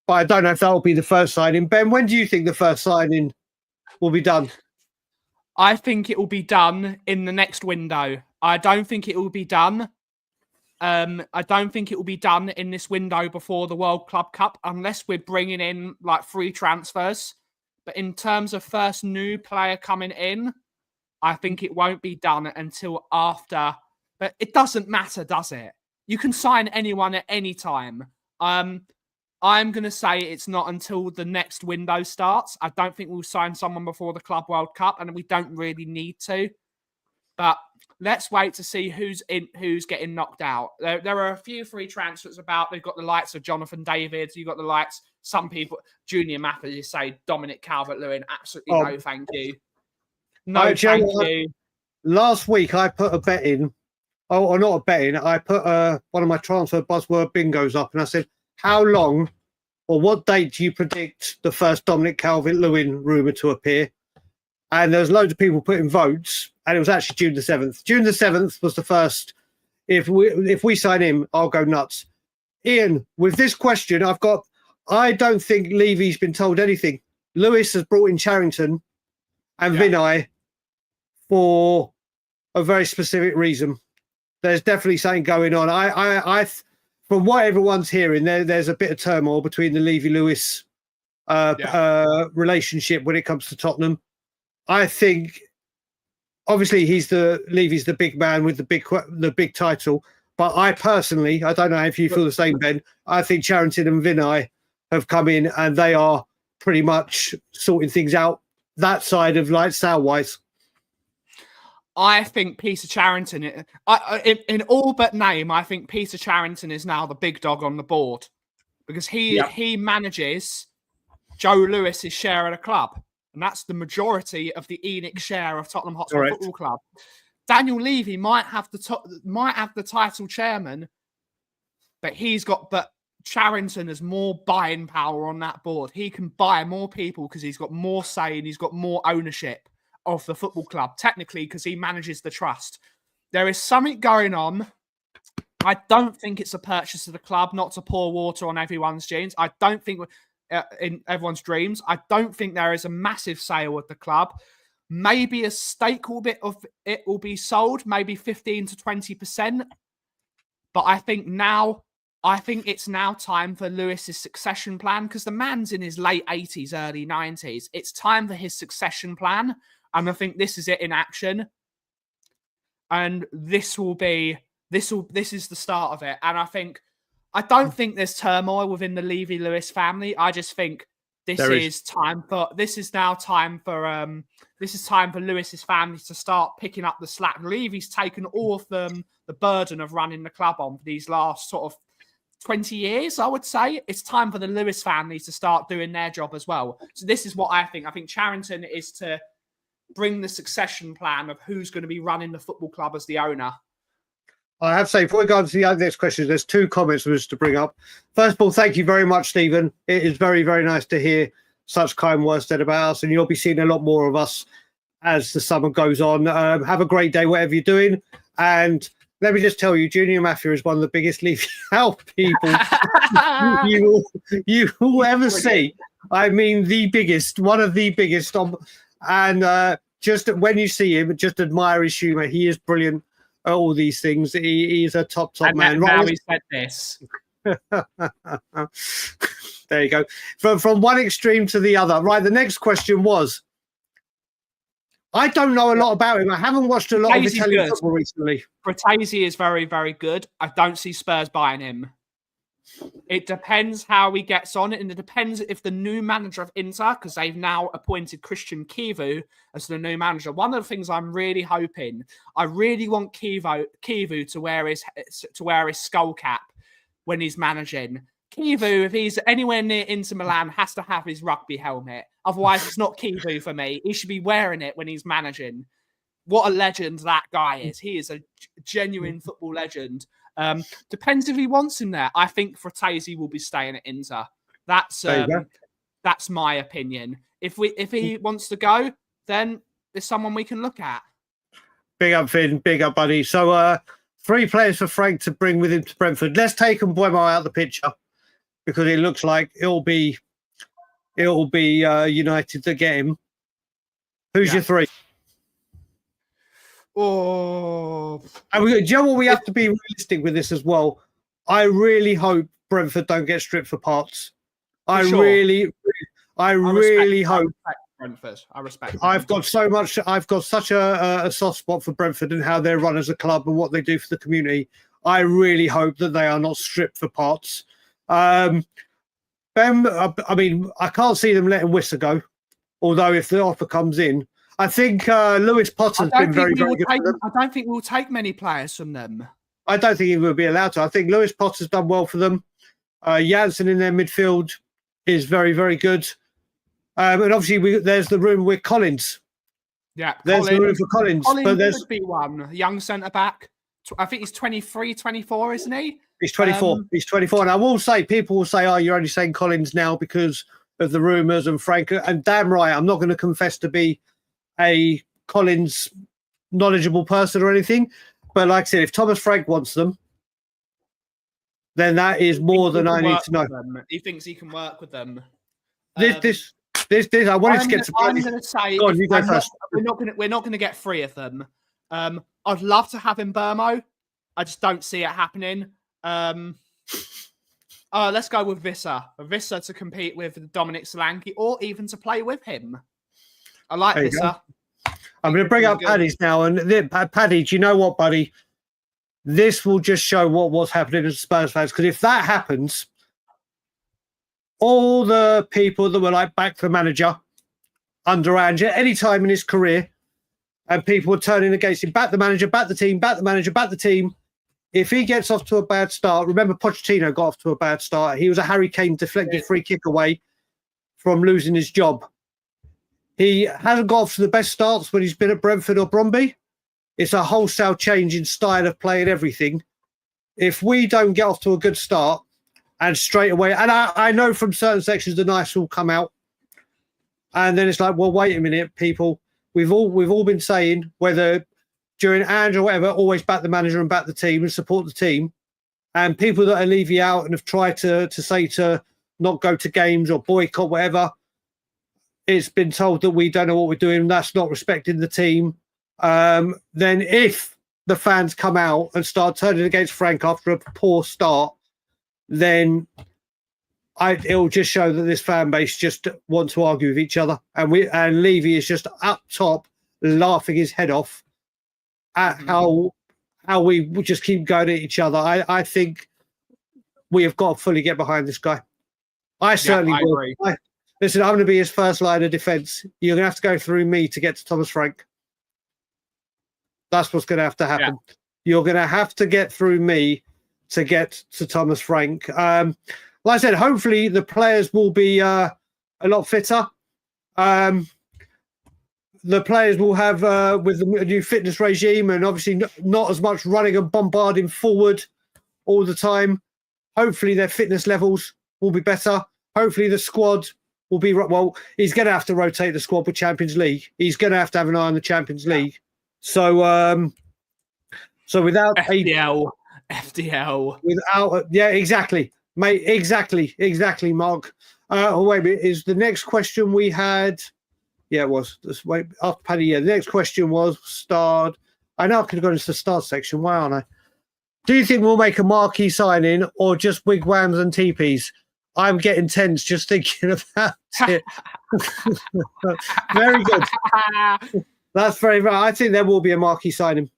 Speaker 2: But I don't know if that will be the first signing. Ben, when do you think the first signing will be done?
Speaker 1: I think it will be done in the next window. I don't think it will be done. I don't think it will be done in this window before the World Club Cup, unless we're bringing in like free transfers. But in terms of first new player coming in, I think it won't be done until after. But it doesn't matter, does it? You can sign anyone at any time. I'm going to say it's not until the next window starts. I don't think we'll sign someone before the Club World Cup, and we don't really need to. But let's wait to see who's getting knocked out. There are a few free transfers about. They've got the likes of Jonathan David. You've got the likes, some people, Junior Matthews say Dominic Calvert-Lewin. Absolutely no, thank you. No, thank you.
Speaker 2: Last week, I put a bet in. Oh, or not a bet in. I put one of my transfer buzzword bingos up, and I said, how long or what date do you predict the first Dominic Calvert-Lewin rumour to appear? And there's loads of people putting votes, and it was actually June the 7th. June the 7th was the first. If we sign him, I'll go nuts. Ian, with this question, I don't think Levy's been told anything. Lewis has brought in Charrington and Vinay for a very specific reason. There's definitely something going on. I from what everyone's hearing, there's a bit of turmoil between the Levy-Lewis relationship when it comes to Tottenham. I think, obviously, Levy's the big man with the big title. But I personally, I don't know if you feel the same, Ben. I think Charrington and Vinay have come in and they are pretty much sorting things out that side of like sale-wise.
Speaker 1: I think Peter Charrington, in all but name, I think Peter Charrington is now the big dog on the board because he manages Joe Lewis's share of the club. And that's the majority of the EEST share of Tottenham Hotspur Football Club. Daniel Levy might have the title chairman, but Charrington has more buying power on that board. He can buy more people because he's got more say and he's got more ownership of the football club, technically, because he manages the trust. There is something going on. I don't think it's a purchase of the club, not to pour water on everyone's jeans. I don't think in everyone's dreams. I don't think there is a massive sale at the club. Maybe a stake of it will be sold, maybe 15 to 20%. But I think it's now time for Lewis's succession plan because the man's in his late 80s, early 90s. It's time for his succession plan. And I think this is it in action. And this is the start of it. And I don't think there's turmoil within the Levy-Lewis family. I just think this is time for Lewis's family to start picking up the slack. Levy's taken all of the burden of running the club on for these last sort of 20 years, I would say. It's time for the Lewis family to start doing their job as well. So this is what I think. I think Charrington is to bring the succession plan of who's going to be running the football club as the owner.
Speaker 2: I have to say, before we go on to the next question, there's 2 comments just to bring up. First of all, thank you very much, Stephen. It is very, very nice to hear such kind words said about us, and you'll be seeing a lot more of us as the summer goes on. Have a great day, whatever you're doing. And let me just tell you, Junior Mafia is one of the biggest Levy out people you will ever see. I mean, the biggest, one of the biggest. And just when you see him, just admire his humour. He is brilliant at all these things. He is a top man.
Speaker 1: Now he said this.
Speaker 2: There you go. From one extreme to the other. Right, the next question was, I don't know a lot about him. I haven't watched a lot of Italian football recently.
Speaker 1: Fratesi is very, very good. I don't see Spurs buying him. It depends how he gets on, and it depends if the new manager of Inter, because they've now appointed Christian Kivu as the new manager. One of the things I'm really hoping, I really want Kivu to wear his skull cap when he's managing. Kivu, if he's anywhere near Inter Milan, has to have his rugby helmet. Otherwise, it's not Kivu for me. He should be wearing it when he's managing. What a legend that guy is. He is a genuine football legend. Depends if he wants him there. I think Fratesi will be staying at Inter. That's my opinion. If he wants to go, then there's someone we can look at.
Speaker 2: Big up, Finn. Big up, buddy. So 3 players for Frank to bring with him to Brentford. Let's take Mbuemo out of the picture because it looks like it'll be United to get him. Who's your 3?
Speaker 1: Oh,
Speaker 2: and do you know what? We have to be realistic with this as well. I really hope Brentford don't get stripped for parts. I really hope.
Speaker 1: Brentford. I respect.
Speaker 2: I've got such a soft spot for Brentford and how they're run as a club and what they do for the community. I really hope that they are not stripped for parts. Ben, I mean, I can't see them letting Wissa go. Although if the offer comes in, I think Lewis Potter's been very good for them.
Speaker 1: I don't think we'll take many players from them.
Speaker 2: I don't think he will be allowed to. I think Lewis Potter's done well for them. Janssen in their midfield is very, very good. And obviously, there's the room with Collins.
Speaker 1: Yeah,
Speaker 2: there's the room for Collins.
Speaker 1: But there's be one young centre back. I think he's 23, 24, isn't he?
Speaker 2: He's 24. He's 24. And I will say, people will say, "Oh, you're only saying Collins now because of the rumours and Frank." And damn right, I'm not going to confess to be a Collins knowledgeable person or anything. But like I said, if Thomas Frank wants them, then that is more than I need to know.
Speaker 1: He thinks he can work with them.
Speaker 2: This. I wanted to get to.
Speaker 1: I'm going to say
Speaker 2: go on, you go first.
Speaker 1: We're not going to get 3 of them. I'd love to have Mbuemo. I just don't see it happening. Let's go with Visser. Visser to compete with Dominic Solanke or even to play with him. I like Visser.
Speaker 2: I'm going to bring up Paddy's now. And Paddy, do you know what, buddy? This will just show what's happening as Spurs fans. Because if that happens, all the people that were like back the manager under Ange at any time in his career, and people were turning against him, back the manager, back the team, back the manager, back the team. If he gets off to a bad start, remember Pochettino got off to a bad start. He was a Harry Kane deflected free kick away from losing his job. He hasn't got off to the best starts when he's been at Brentford or Brøndby. It's a wholesale change in style of play and everything. If we don't get off to a good start and straight away, and I know from certain sections the nice will come out, and then it's like, well, wait a minute, people. We've all been saying, whether during Ange or whatever, always back the manager and back the team and support the team. And people that leave you out and have tried to say to not go to games or boycott whatever, it's been told that we don't know what we're doing. That's not respecting the team. Then if the fans come out and start turning against Frank after a poor start, then it'll just show that this fan base just want to argue with each other. And Levy is just up top laughing his head off at how we just keep going at each other. I think we have got to fully get behind this guy. I certainly will. Agree. Listen, I'm going to be his first line of defence. You're going to have to go through me to get to Thomas Frank. That's what's going to have to happen. Yeah. You're going to have to get through me to get to Thomas Frank. Like I said, hopefully the players will be a lot fitter. The players will have, with the new fitness regime and obviously not as much running and bombarding forward all the time. Hopefully their fitness levels will be better. Hopefully the squad will be, well, he's going to have to rotate the squad with Champions League. He's going to have an eye on the Champions League. So without
Speaker 1: FDL,
Speaker 2: without, yeah, exactly, mate, exactly, Mark. Wait a minute, is the next question we had? Yeah, it was. Just wait, after Paddy. Yeah, the next question was starred. I know I could have gone into the start section. Why aren't I? Do you think we'll make a marquee signing or just wigwams and teepees? I'm getting tense just thinking about it. Very good. That's very right. I think there will be a marquee signing.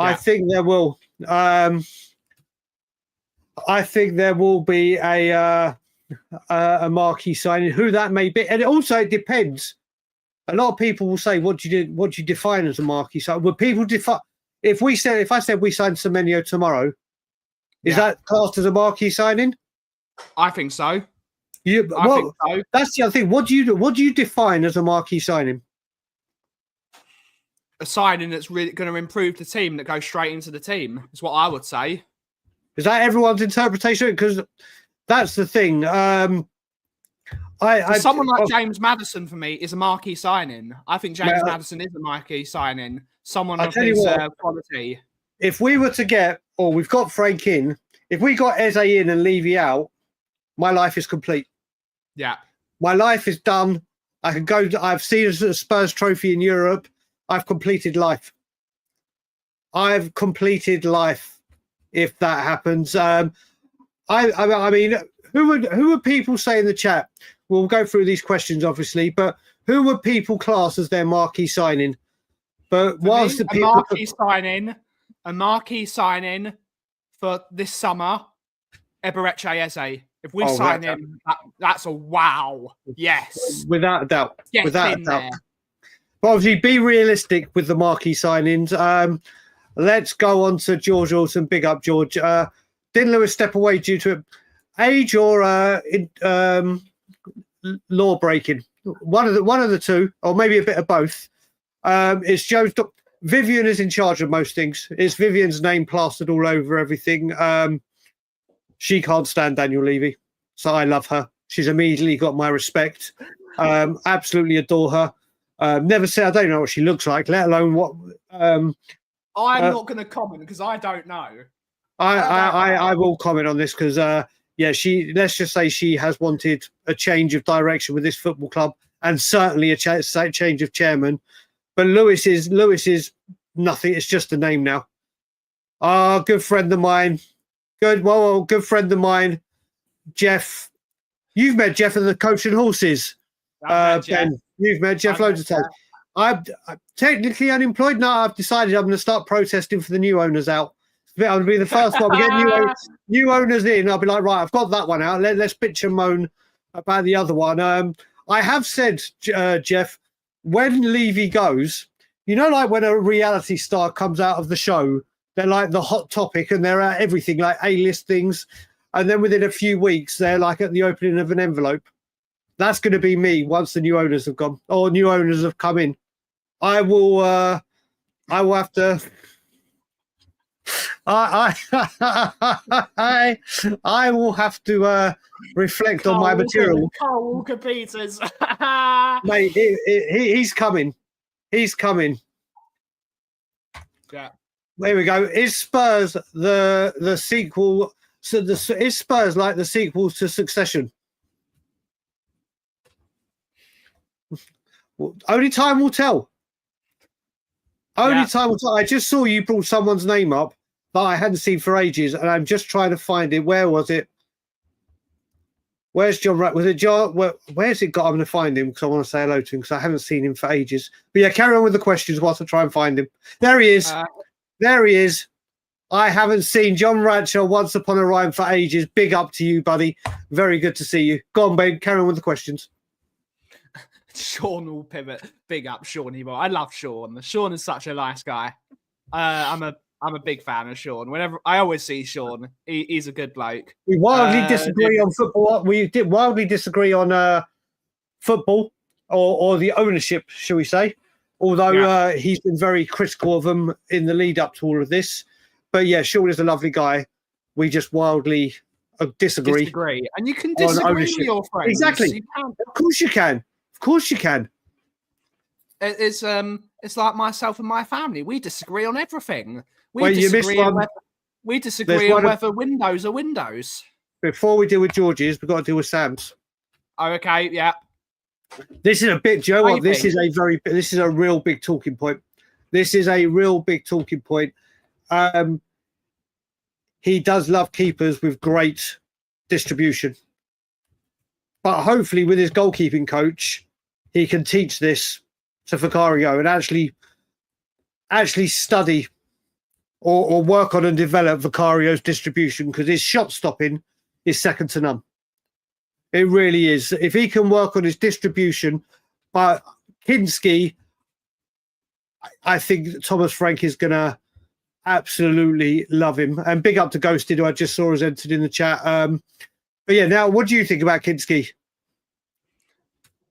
Speaker 2: Yeah. I think there will. I think there will be a marquee signing. Who that may be, and it depends. A lot of people will say, "What do you define as a marquee signing?" Would people define? If I said we signed Semenyo tomorrow, is that classed as a marquee signing?
Speaker 1: I think so.
Speaker 2: I think so. That's the other thing. What do you define as a marquee signing?
Speaker 1: A signing that's really going to improve the team, that goes straight into the team, is what I would say.
Speaker 2: Is that everyone's interpretation? Because that's the thing.
Speaker 1: Someone like James Maddison for me is a marquee signing. I think James Maddison is a marquee signing. Someone of his quality.
Speaker 2: If we were to get, or we've got Frank in, if we got Eze in and Levy out, my life is complete.
Speaker 1: Yeah.
Speaker 2: My life is done. I can go. I've seen a Spurs trophy in Europe. I've completed life. I've completed life. If that happens, I mean, who would people say in the chat? We'll go through these questions, obviously, but who would people class as their marquee signing? But whilst the people,
Speaker 1: a marquee signing for this summer, Eberechi Eze. If we sign him, that's a wow. Yes.
Speaker 2: Without a doubt. Without a doubt. But obviously, be realistic with the marquee signings. Let's go on to George Olsen. Big up, George. Didn't Lewis step away due to age or law breaking? One of the two, or maybe a bit of both. It's Joe's. Vivian is in charge of most things. It's Vivian's name plastered all over everything. She can't stand Daniel Levy, so I love her. She's immediately got my respect. Absolutely adore her. Never say I don't know what she looks like, let alone what. I'm
Speaker 1: not going to comment because I don't know.
Speaker 2: I will comment on this because let's just say she has wanted a change of direction with this football club and certainly a change of chairman. But Lewis is nothing. It's just a name now. Good friend of mine. Good friend of mine, Jeff. You've met Jeff and the Coach and Horses. Ben, you've met Jeff loads of times. I'm technically unemployed now. I've decided I'm going to start protesting for the new owners out. I'll be the first one. We get new owners in. I'll be like, right, I've got that one out. Let's bitch and moan about the other one. I have said, Jeff, when Levy goes, you know, like when a reality star comes out of the show, they're like the hot topic and they're at everything, like A-list things. And then within a few weeks, they're like at the opening of an envelope. That's going to be me once the new owners have gone or new owners have come in. I will have to. I will have to reflect on my material.
Speaker 1: Carl Walker Peters,
Speaker 2: mate, he's coming. He's coming.
Speaker 1: Yeah.
Speaker 2: There we go. Is Spurs the sequel? So is Spurs like the sequel to Succession? Only time will tell. Only time will tell. I just saw you brought someone's name up that I hadn't seen for ages, and I'm just trying to find it. Where was it? Where's John? Was it John? Where's it got? I'm going to find him because I want to say hello to him because I haven't seen him for ages. But yeah, carry on with the questions whilst I try and find him. There he is. There he is. I haven't seen John Ratcher Once Upon a Rhyme for ages. Big up to you, buddy. Very good to see you. Go on, Ben. Carry on with the questions.
Speaker 1: Sean will pivot. Big up, Sean. I love Sean. Sean is such a nice guy. I'm a big fan of Sean. Whenever I always see Sean, he's a good bloke.
Speaker 2: We wildly disagree on football. We did wildly disagree on football or the ownership, shall we say? Although he's been very critical of them in the lead up to all of this. But yeah, Sean is a lovely guy. We just wildly disagree.
Speaker 1: And you can disagree with your friends.
Speaker 2: Exactly. Of course you can. Of course you can.
Speaker 1: It's like myself and my family. We disagree on everything. We disagree on whether windows are windows.
Speaker 2: Before we deal with George's, we've got to deal with Sam's.
Speaker 1: Oh, okay, yeah.
Speaker 2: This is a bit, Joe. What? This is a real big talking point. This is a real big talking point. He does love keepers with great distribution, but hopefully, with his goalkeeping coach, he can teach this to Vicario and actually study or work on and develop Vicario's distribution because his shot stopping is second to none. It really is. If he can work on his distribution, but Kinski, I think Thomas Frank is going to absolutely love him. And big up to Ghosted, who I just saw has entered in the chat. But yeah, now what do you think about Kinski?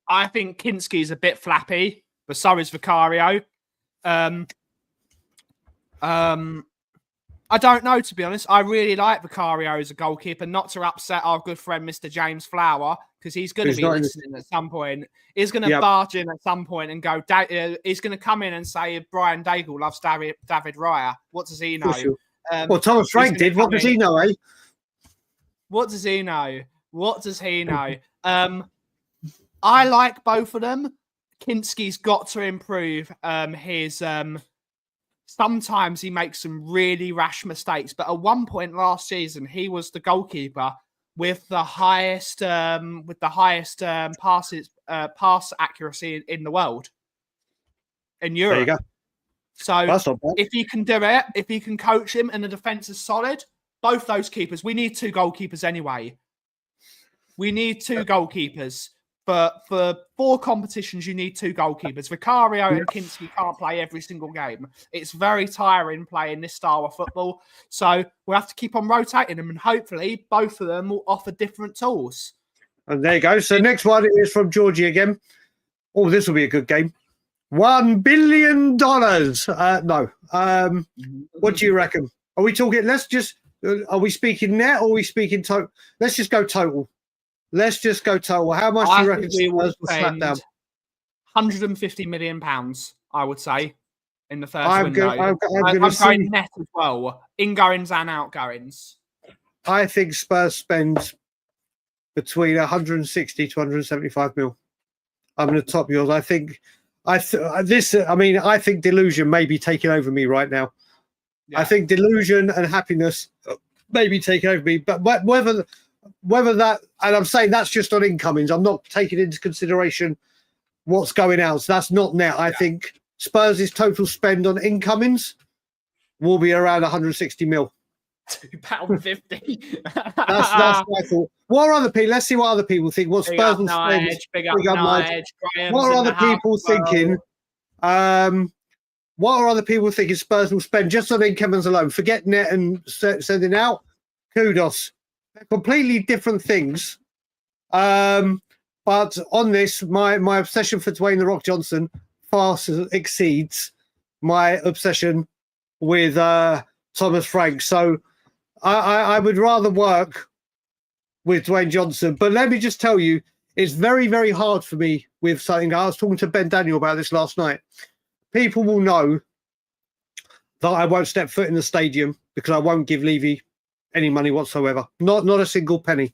Speaker 1: I think Kinski's a bit flappy, but so is Vicario. I don't know, to be honest. I really like Vicario as a goalkeeper, not to upset our good friend Mr. James Flower, because he's going to be listening at some point. He's going to barge in at some point and go, he's going to come in and say Brian Daigle loves David Raya. What does he know?
Speaker 2: Sure. Well, Thomas Frank did. What does he know, eh?
Speaker 1: What does he know? What does he know? I like both of them. Kinski's got to improve his... Sometimes he makes some really rash mistakes, but at one point last season, he was the goalkeeper with the highest pass accuracy in the world, in Europe.
Speaker 2: There you go.
Speaker 1: So if he can do it, if he can coach him and the defense is solid, both those keepers, we need 2 goalkeepers anyway. We need 2 goalkeepers. For 4 competitions, you need 2 goalkeepers. Vicario and Kinski can't play every single game. It's very tiring playing this style of football. So we'll have to keep on rotating them, and hopefully both of them will offer different tools.
Speaker 2: And there you go. So next one is from Georgie again. Oh, this will be a good game. $1 billion. No. What do you reckon? Are we talking? Are we speaking net or are we speaking total? Let's just go total. Let's just go total. How much do you reckon Spurs will slap down?
Speaker 1: £150 million, I would say, in the first window.
Speaker 2: I'm
Speaker 1: going net as well, ingoings and outgoings.
Speaker 2: I think Spurs spend between 160 to 175 mil. I'm going to top yours. I think delusion may be taking over me right now. Yeah. I think delusion and happiness may be taking over me, but whether that, and I'm saying that's just on incomings. I'm not taking into consideration what's going out. So that's not net. I think Spurs' total spend on incomings will be around 160 mil.
Speaker 1: £2.50.
Speaker 2: That's my thought. What are other people? Let's see what other people think. What Spurs will spend.
Speaker 1: Big up Nige.
Speaker 2: What are other people thinking? What are other people thinking Spurs will spend just on incomings alone? Forget net and sending out. Kudos. Completely different things. But on this, my obsession for Dwayne "The Rock" Johnson far exceeds my obsession with Thomas Frank. So I would rather work with Dwayne Johnson. But let me just tell you, it's very, very hard for me with something. I was talking to Ben Daniel about this last night. People will know that I won't step foot in the stadium because I won't give Levy any money whatsoever. Not a single penny.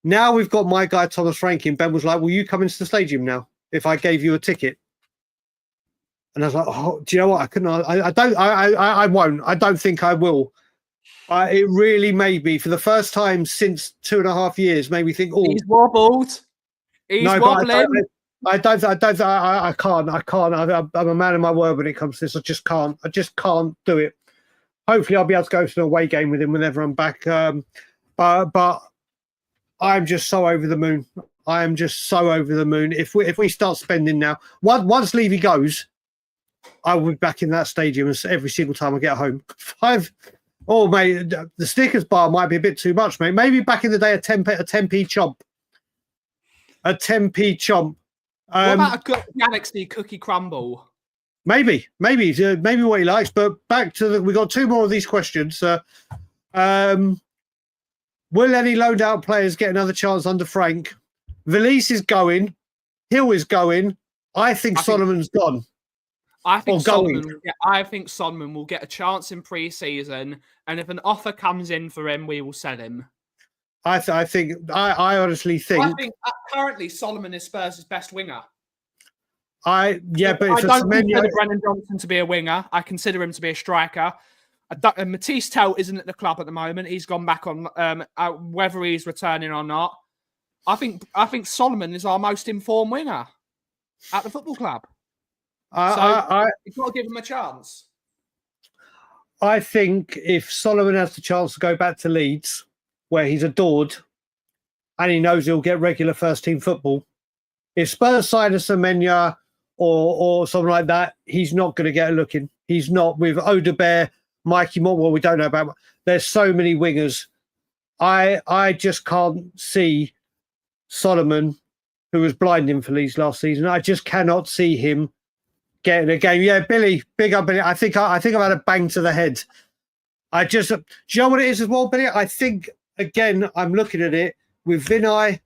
Speaker 2: Now we've got my guy Thomas Frank in. Ben was like, will you come into the stadium now if I gave you a ticket? And I was like, oh, do you know what? I couldn't. I won't. I don't think I will. It really made me, for the first time since 2.5 years, made me think, oh,
Speaker 1: he's wobbled. He's wobbling.
Speaker 2: I can't. I'm a man of my word when it comes to this. I just can't do it. Hopefully I'll be able to go to an away game with him whenever I'm back. But I'm just so over the moon. I am just so over the moon. If we start spending now, once Levy goes, I will be back in that stadium every single time I get home. Oh, mate, the Snickers bar might be a bit too much, mate. Maybe back in the day, a 10p chomp. A 10p chomp.
Speaker 1: What about a Galaxy cookie crumble?
Speaker 2: Maybe what he likes. But back to we got 2 more of these questions. Will any loaned out players get another chance under Frank? Valise is going. Hill is going. I think Solomon's gone.
Speaker 1: I think Solomon will get a chance in pre-season, and if an offer comes in for him, we will sell him.
Speaker 2: I honestly think.
Speaker 1: I think currently Solomon is Spurs' best winger.
Speaker 2: But
Speaker 1: I don't consider Brennan Johnson to be a winger. I consider him to be a striker. Matisse Tell isn't at the club at the moment. He's gone back on whether he's returning or not. I think Solomon is our most informed winger at the football club. You've got to give him a chance.
Speaker 2: I think if Solomon has the chance to go back to Leeds, where he's adored, and he knows he'll get regular first-team football, if Spurs sign a Semenya or something like that, he's not going to get a look in. He's not with Odebear, Mikey Moore. Well, we don't know about. There's so many wingers. I just can't see Solomon, who was blinding for Leeds last season. I just cannot see him getting a game. Yeah, Billy, big up Billy. I think I've had a bang to the head. do you know what it is as well, Billy? I think, again, I'm looking at it with Vinay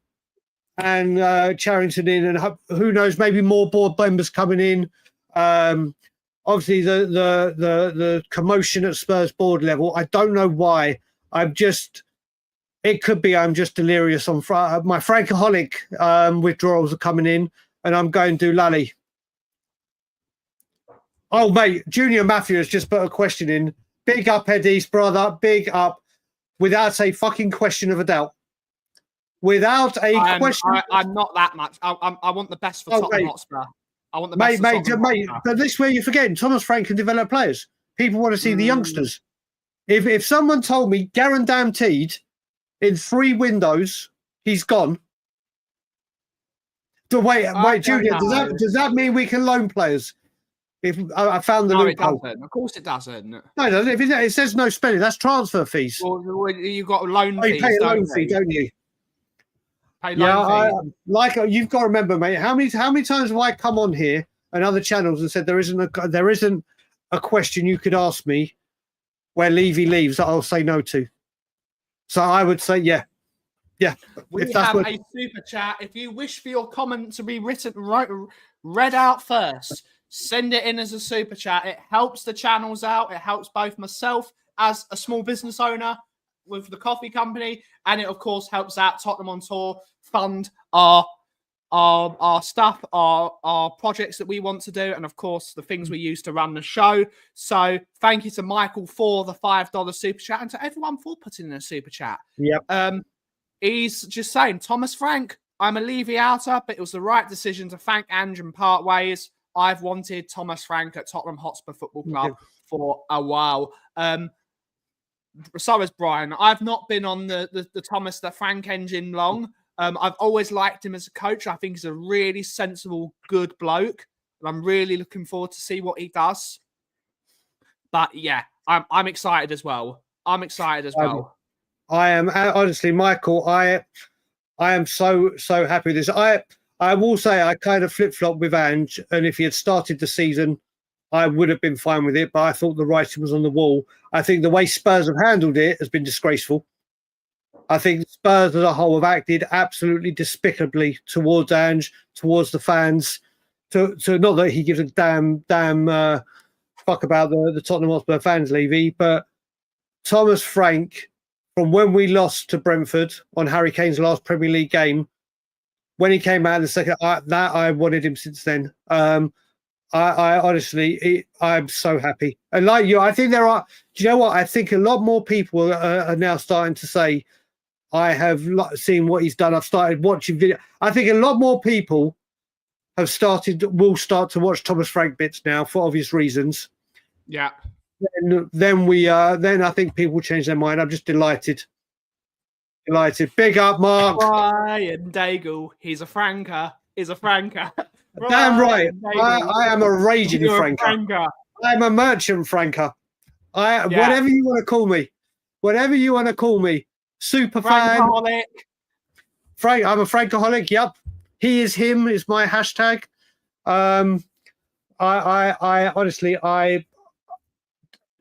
Speaker 2: and Charrington in, and who knows, maybe more board members coming in. Obviously, the commotion at Spurs board level. I don't know why. It could be I'm just delirious on my Frankaholic withdrawals are coming in, and I'm going to Lally. Oh, mate, Junior Matthew has just put a question in. Big up, Eddie's brother. Big up, without a fucking question of a doubt. Without a question.
Speaker 1: I'm not that much. I want the best for Tottenham Hotspur. I want the best for Tottenham Hotspur.
Speaker 2: But this is where you're forgetting. Thomas Frank can develop players. People want to see the youngsters. If someone told me guaranteed in 3 windows he's gone. Wait, Junior, does that mean we can loan players? If I found the loophole.
Speaker 1: It doesn't. Of course it doesn't.
Speaker 2: No, it doesn't. If it says no spending, that's transfer fees.
Speaker 1: Well, you've got loan fees.
Speaker 2: You pay a loan fee, don't you? You've got to remember, mate. How many times have I come on here and other channels and said there isn't a question you could ask me where Levy leaves that I'll say no to. So I would say yeah.
Speaker 1: We have a super chat. If you wish for your comment to be read out first, send it in as a super chat. It helps the channels out. It helps both myself as a small business owner with the coffee company, and it of course helps out Tottenham on Tour fund our stuff, our projects that we want to do, and of course the things we use to run the show. So thank you to Michael for the $5 super chat, and to everyone for putting in a super chat.
Speaker 2: Yep.
Speaker 1: He's just saying, Thomas Frank, I'm a Levy outer, but it was the right decision to thank Ange and part ways. I've wanted Thomas Frank at Tottenham Hotspur Football Club for a while. So has Brian. I've not been on the Thomas the Frank engine long. I've always liked him as a coach. I think he's a really sensible, good bloke. And I'm really looking forward to see what he does. But yeah, I'm excited as well. I
Speaker 2: am honestly, Michael. I am so happy with this. I will say I kind of flip-flopped with Ange, and if he had started the season, I would have been fine with it, but I thought the writing was on the wall. I think the way Spurs have handled it has been disgraceful. I think Spurs as a whole have acted absolutely despicably towards Ange, towards the fans. To not that he gives a damn fuck about the Tottenham Hotspur fans, Levy, but Thomas Frank, from when we lost to Brentford on Harry Kane's last Premier League game, when he came out in the second, I wanted him since then. I honestly, I'm so happy. And like you, I think do you know what? I think a lot more people are now starting to say, I have seen what he's done. I've started watching video. I think a lot more people will start to watch Thomas Frank bits now for obvious reasons.
Speaker 1: Yeah.
Speaker 2: Then I think people change their mind. I'm just delighted. Big up, Mark.
Speaker 1: Brian Daigle. He's a franker.
Speaker 2: Damn right. I am a raging franker. I'm a merchant franker. Whatever you want to call me. Super fan. Frank, I'm a Frankaholic. Yep. He is him is my hashtag. I honestly,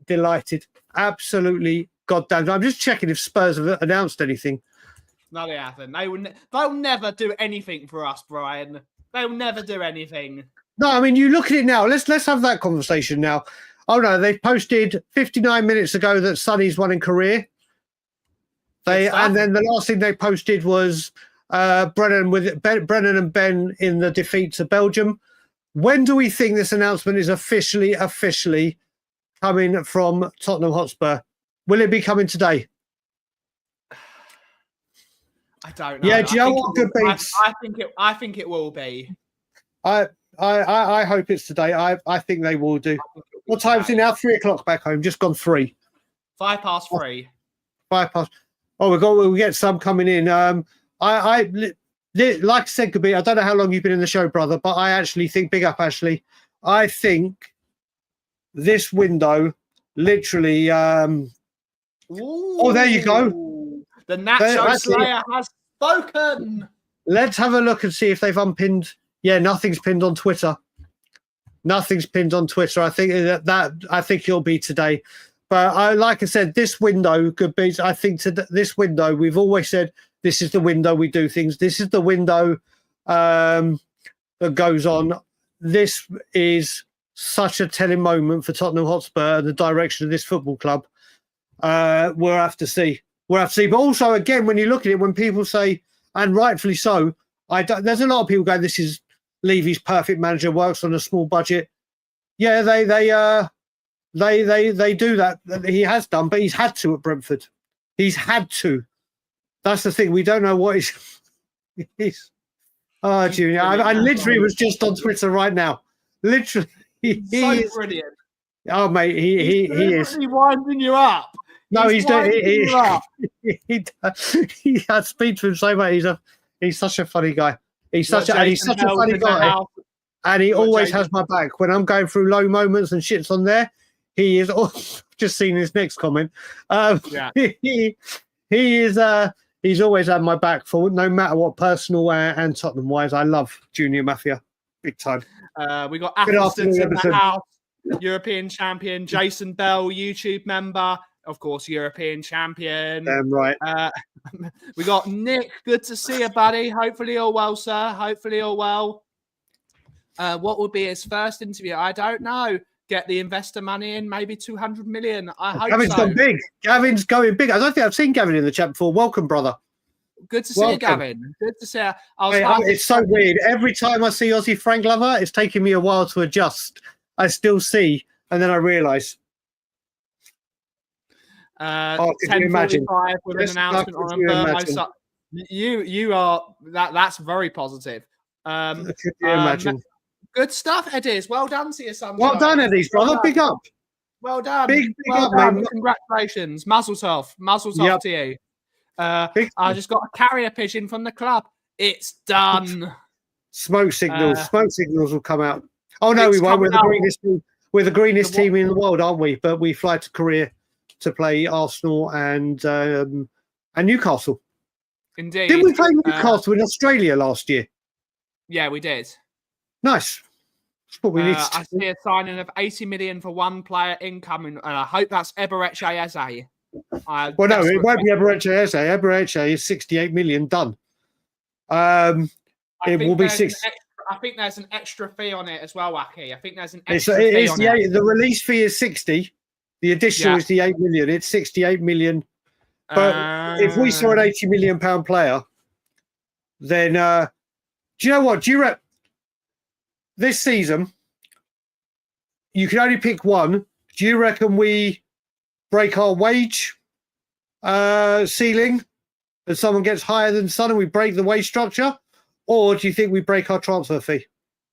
Speaker 2: delighted. Absolutely goddamn. I'm just checking if Spurs have announced anything.
Speaker 1: No, they haven't. They'll never do anything for us, Brian. They'll never do anything.
Speaker 2: No, I mean, you look at it now. Let's have that conversation now. Oh no, they posted 59 minutes ago that Sonny's won in career. And then the last thing they posted was Brennan and Ben in the defeat to Belgium. When do we think this announcement is officially coming from Tottenham Hotspur? Will it be coming today?
Speaker 1: I don't know.
Speaker 2: Yeah, do you know what could be?
Speaker 1: I think it will be.
Speaker 2: I hope it's today. I think they will do. What time is it now? 3 o'clock back home. Just gone 3.
Speaker 1: 3:05.
Speaker 2: 5 past. Oh, we'll get some coming in. Like I said, could be. I don't know how long you've been in the show, brother, but I actually think, big up, Ashley. I think this window literally. Oh, there you go.
Speaker 1: The Nacho Slayer has spoken.
Speaker 2: Let's have a look and see if they've unpinned. Yeah, nothing's pinned on Twitter. I think I think it'll be today. But like I said, this window could be. I think this window, we've always said this is the window we do things. This is the window that goes on. This is such a telling moment for Tottenham Hotspur and the direction of this football club. We'll have to see. We'll have to see. But also, again, when you look at it, when people say, and rightfully so, there's a lot of people going, "This is Levy's perfect manager. Works on a small budget." Yeah, they do that. He has done, but he's had to at Brentford. He's had to. That's the thing. We don't know what he's. Oh, Junior, I literally was just on Twitter right now. Literally, he is
Speaker 1: brilliant.
Speaker 2: Oh, mate, he is
Speaker 1: winding you up.
Speaker 2: No, he's doing. He I speak to him so much. He's such a funny guy. He's such a funny guy, and he always has my back when I'm going through low moments and shit's on there. He is. Just seen his next comment. He is. He's always had my back for no matter what, personal and Tottenham wise. I love Junior Mafia big time.
Speaker 1: We got Athens in the house, European champion. Jason Bell, YouTube member, of course, European champion.
Speaker 2: Damn right.
Speaker 1: We got Nick. Good to see you, buddy. Hopefully you're well, sir. Hopefully you're well. What would be his first interview? I don't know. Get the investor money in, maybe 200 million. I hope
Speaker 2: Gavin's gone big. Gavin's going big. I don't think I've seen Gavin in the chat before. Welcome, brother.
Speaker 1: Good to see you, Gavin. Good to see you.
Speaker 2: It's so weird. Every time I see Aussie Frank Lover, it's taking me a while to adjust. I still see, and then I realise.
Speaker 1: 10:45 with an announcement on Burmo. You are that's very positive.
Speaker 2: Could you imagine?
Speaker 1: Good stuff, Eddies. Well done to your son.
Speaker 2: Well done, Eddies, brother. Big up.
Speaker 1: Well done.
Speaker 2: Big
Speaker 1: well
Speaker 2: up,
Speaker 1: done.
Speaker 2: mate.
Speaker 1: Congratulations. Muzzle tov. Muzzle tov to you. I just got a carrier pigeon from the club. It's done.
Speaker 2: Smoke signals. Smoke signals will come out. Oh, no, we won't. We're the greenest team in the world, aren't we? But we fly to Korea to play Arsenal and Newcastle.
Speaker 1: Indeed.
Speaker 2: Didn't we play Newcastle in Australia last year?
Speaker 1: Yeah, we did.
Speaker 2: Nice. That's what we need to
Speaker 1: I see a signing of 80 million for one player incoming, and I hope that's Eberechi Eze.
Speaker 2: Well, no, it won't be Eberechi Eze. Eberechi is 68 million done. It will be 6.
Speaker 1: I think there's an extra fee on it as well, Aki. I think there's an extra fee on it.
Speaker 2: The release fee is 60. The additional is the 8 million. It's 68 million. But if we saw an 80 million pound player, then do you know what? This season, you can only pick one. Do you reckon we break our wage ceiling and someone gets higher than Son and we break the wage structure? Or do you think we break our transfer fee?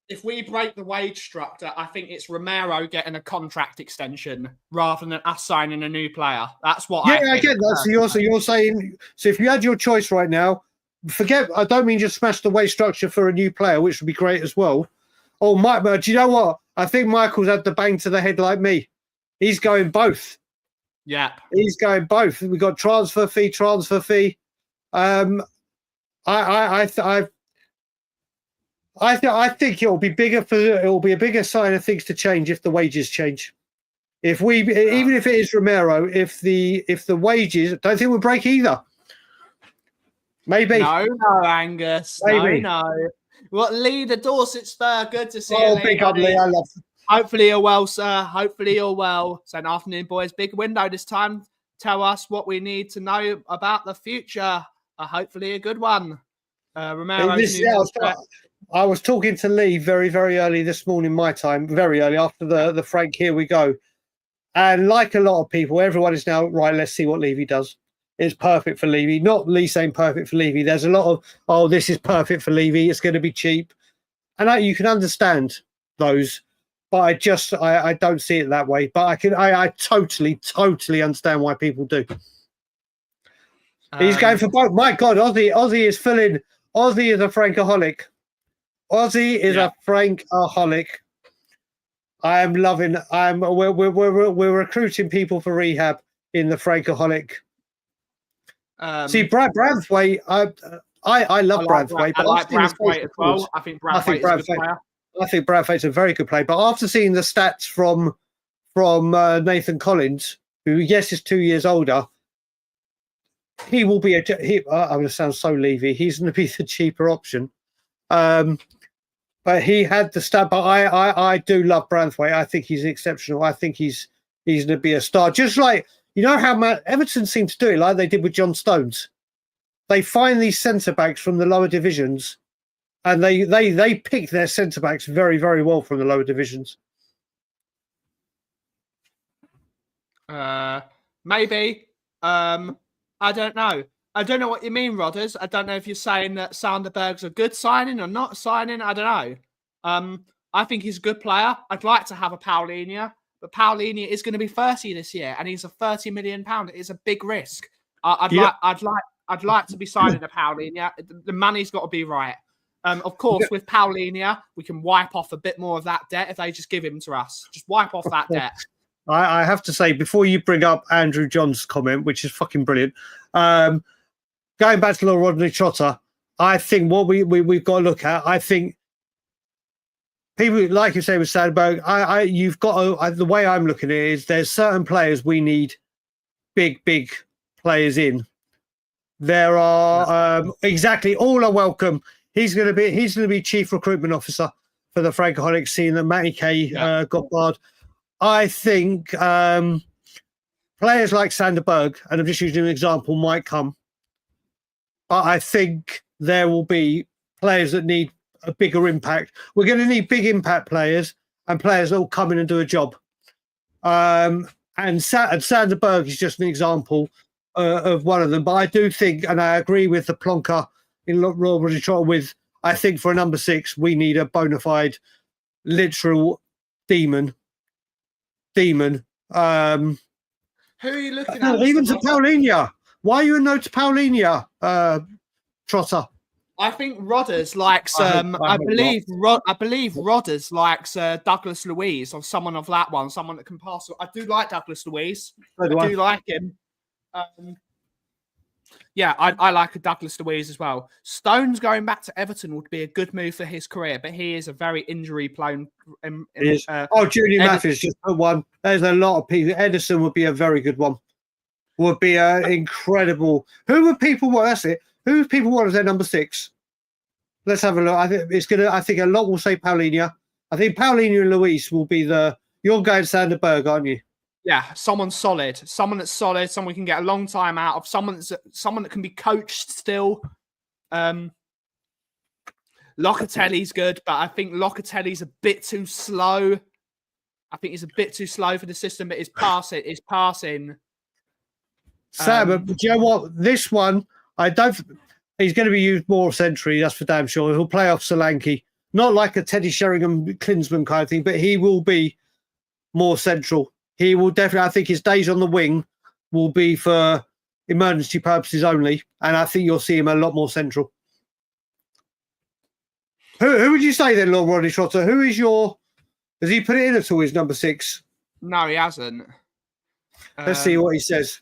Speaker 1: If we break the wage structure, I think it's Romero getting a contract extension rather than us signing a new player. That's what I think.
Speaker 2: I get that. So you're saying, so if you had your choice right now, I don't mean just smash the wage structure for a new player, which would be great as well. Oh, Mike, do you know what? I think Michael's had the bang to the head like me. He's going both.
Speaker 1: Yeah.
Speaker 2: He's going both. We've got transfer fee. I think it'll be bigger it'll be a bigger sign of things to change if the wages change. Even if it is Romero, if the wages, don't think we'll break either. Maybe.
Speaker 1: No, Angus. Maybe. No. What, Lee, the Dorset Spur? Good to see you, Lee.
Speaker 2: Big up, Lee. I love you.
Speaker 1: Hopefully you're well, sir. Hopefully you're well. So, afternoon, boys. Big window this time. Tell us what we need to know about the future. Hopefully a good one. Romero.
Speaker 2: I was talking to Lee very, very early this morning, my time, very early after the Frank Here We Go. And like a lot of people, everyone is now, right, let's see what Levy does. It's perfect for Levy. Not Lee saying perfect for Levy. There's a lot of, this is perfect for Levy. It's going to be cheap. And you can understand those, but I don't see it that way. But I totally understand why people do. He's going for both. My God, Aussie is filling. Aussie is a Frankaholic. Aussie is a Frankaholic. I am loving. We're recruiting people for rehab in the Frankaholic. See, Branthwaite. I love Branthwaite.
Speaker 1: I like Branthwaite as well. I think Branthwaite is a good player.
Speaker 2: I think Branthwaite's a very good player. But after seeing the stats from Nathan Collins, who yes is 2 years older, he will be I'm going to sound so Levy. He's going to be the cheaper option. But he had the stat. But I do love Branthwaite. I think he's exceptional. I think he's going to be a star. Just like, you know how Everton seem to do it, like they did with John Stones. They find these centre backs from the lower divisions, and they pick their centre backs very, very well from the lower divisions.
Speaker 1: Maybe. I don't know. I don't know what you mean, Rodders. I don't know if you're saying that Sanderberg's a good signing or not signing. I don't know. I think he's a good player. I'd like to have a Paulinho, but Paulinho is going to be 30 this year, and he's a £30 million. It is a big risk. I'd like to be signing a Paulinho. The money's got to be right. Of course, with Paulinho, we can wipe off a bit more of that debt if they just give him to us. Just wipe off that debt.
Speaker 2: I have to say, before you bring up Andrew John's comment, which is fucking brilliant, going back to Lord Rodney Trotter, I think what we've got to look at, I think people, like you say with Sandberg, you've got to, the way I'm looking at it is there's certain players we need big players in. There are exactly all are welcome. He's going to be chief recruitment officer for the Francaholics, seeing that Matty Kay got barred. I think players like Sanderberg, and I'm just using an example, might come. But I think there will be players that need a bigger impact. We're going to need big impact players and players that will come in and do a job. And Sanderberg is just an example of one of them. But I do think, and I agree with the plonker in Royal British Trotter with, I think for a number 6, we need a bona fide, literal demon. Who are you looking at? Even to Paulinho. Why are you a no to Paulinho, Trotter?
Speaker 1: I think Rodders likes. I believe Rodders likes Douglas Luiz or someone of that one, someone that can pass. I do like Douglas Luiz. I do like him. Yeah, I like a Douglas Luiz as well. Stones going back to Everton would be a good move for his career, but he is a very injury-prone.
Speaker 2: Julian Matthews just put one. There's a lot of people. Edison would be a very good one. Would be incredible. Who would people want? That's it. Who would people want as their number 6? Let's have a look. I think it's gonna. I think a lot will say Paulinho. I think Paulinho and Luis will be the. You're going Sanderberg, aren't you?
Speaker 1: Yeah, someone solid, someone that's solid, someone we can get a long time out of, someone that can be coached still. Locatelli's good, but I think Locatelli's a bit too slow. I think he's a bit too slow for the system, but his passing.
Speaker 2: Sam, do you know what? This one, I don't. He's going to be used more centrally, that's for damn sure. He'll play off Solanke, not like a Teddy Sheringham Klinsmann kind of thing, but he will be more central. He will definitely, I think his days on the wing will be for emergency purposes only. And I think you'll see him a lot more central. Who would you say then, Lord Rodney Trotter? Who is has he put it in at all, his number 6?
Speaker 1: No, he hasn't.
Speaker 2: Let's see what he says.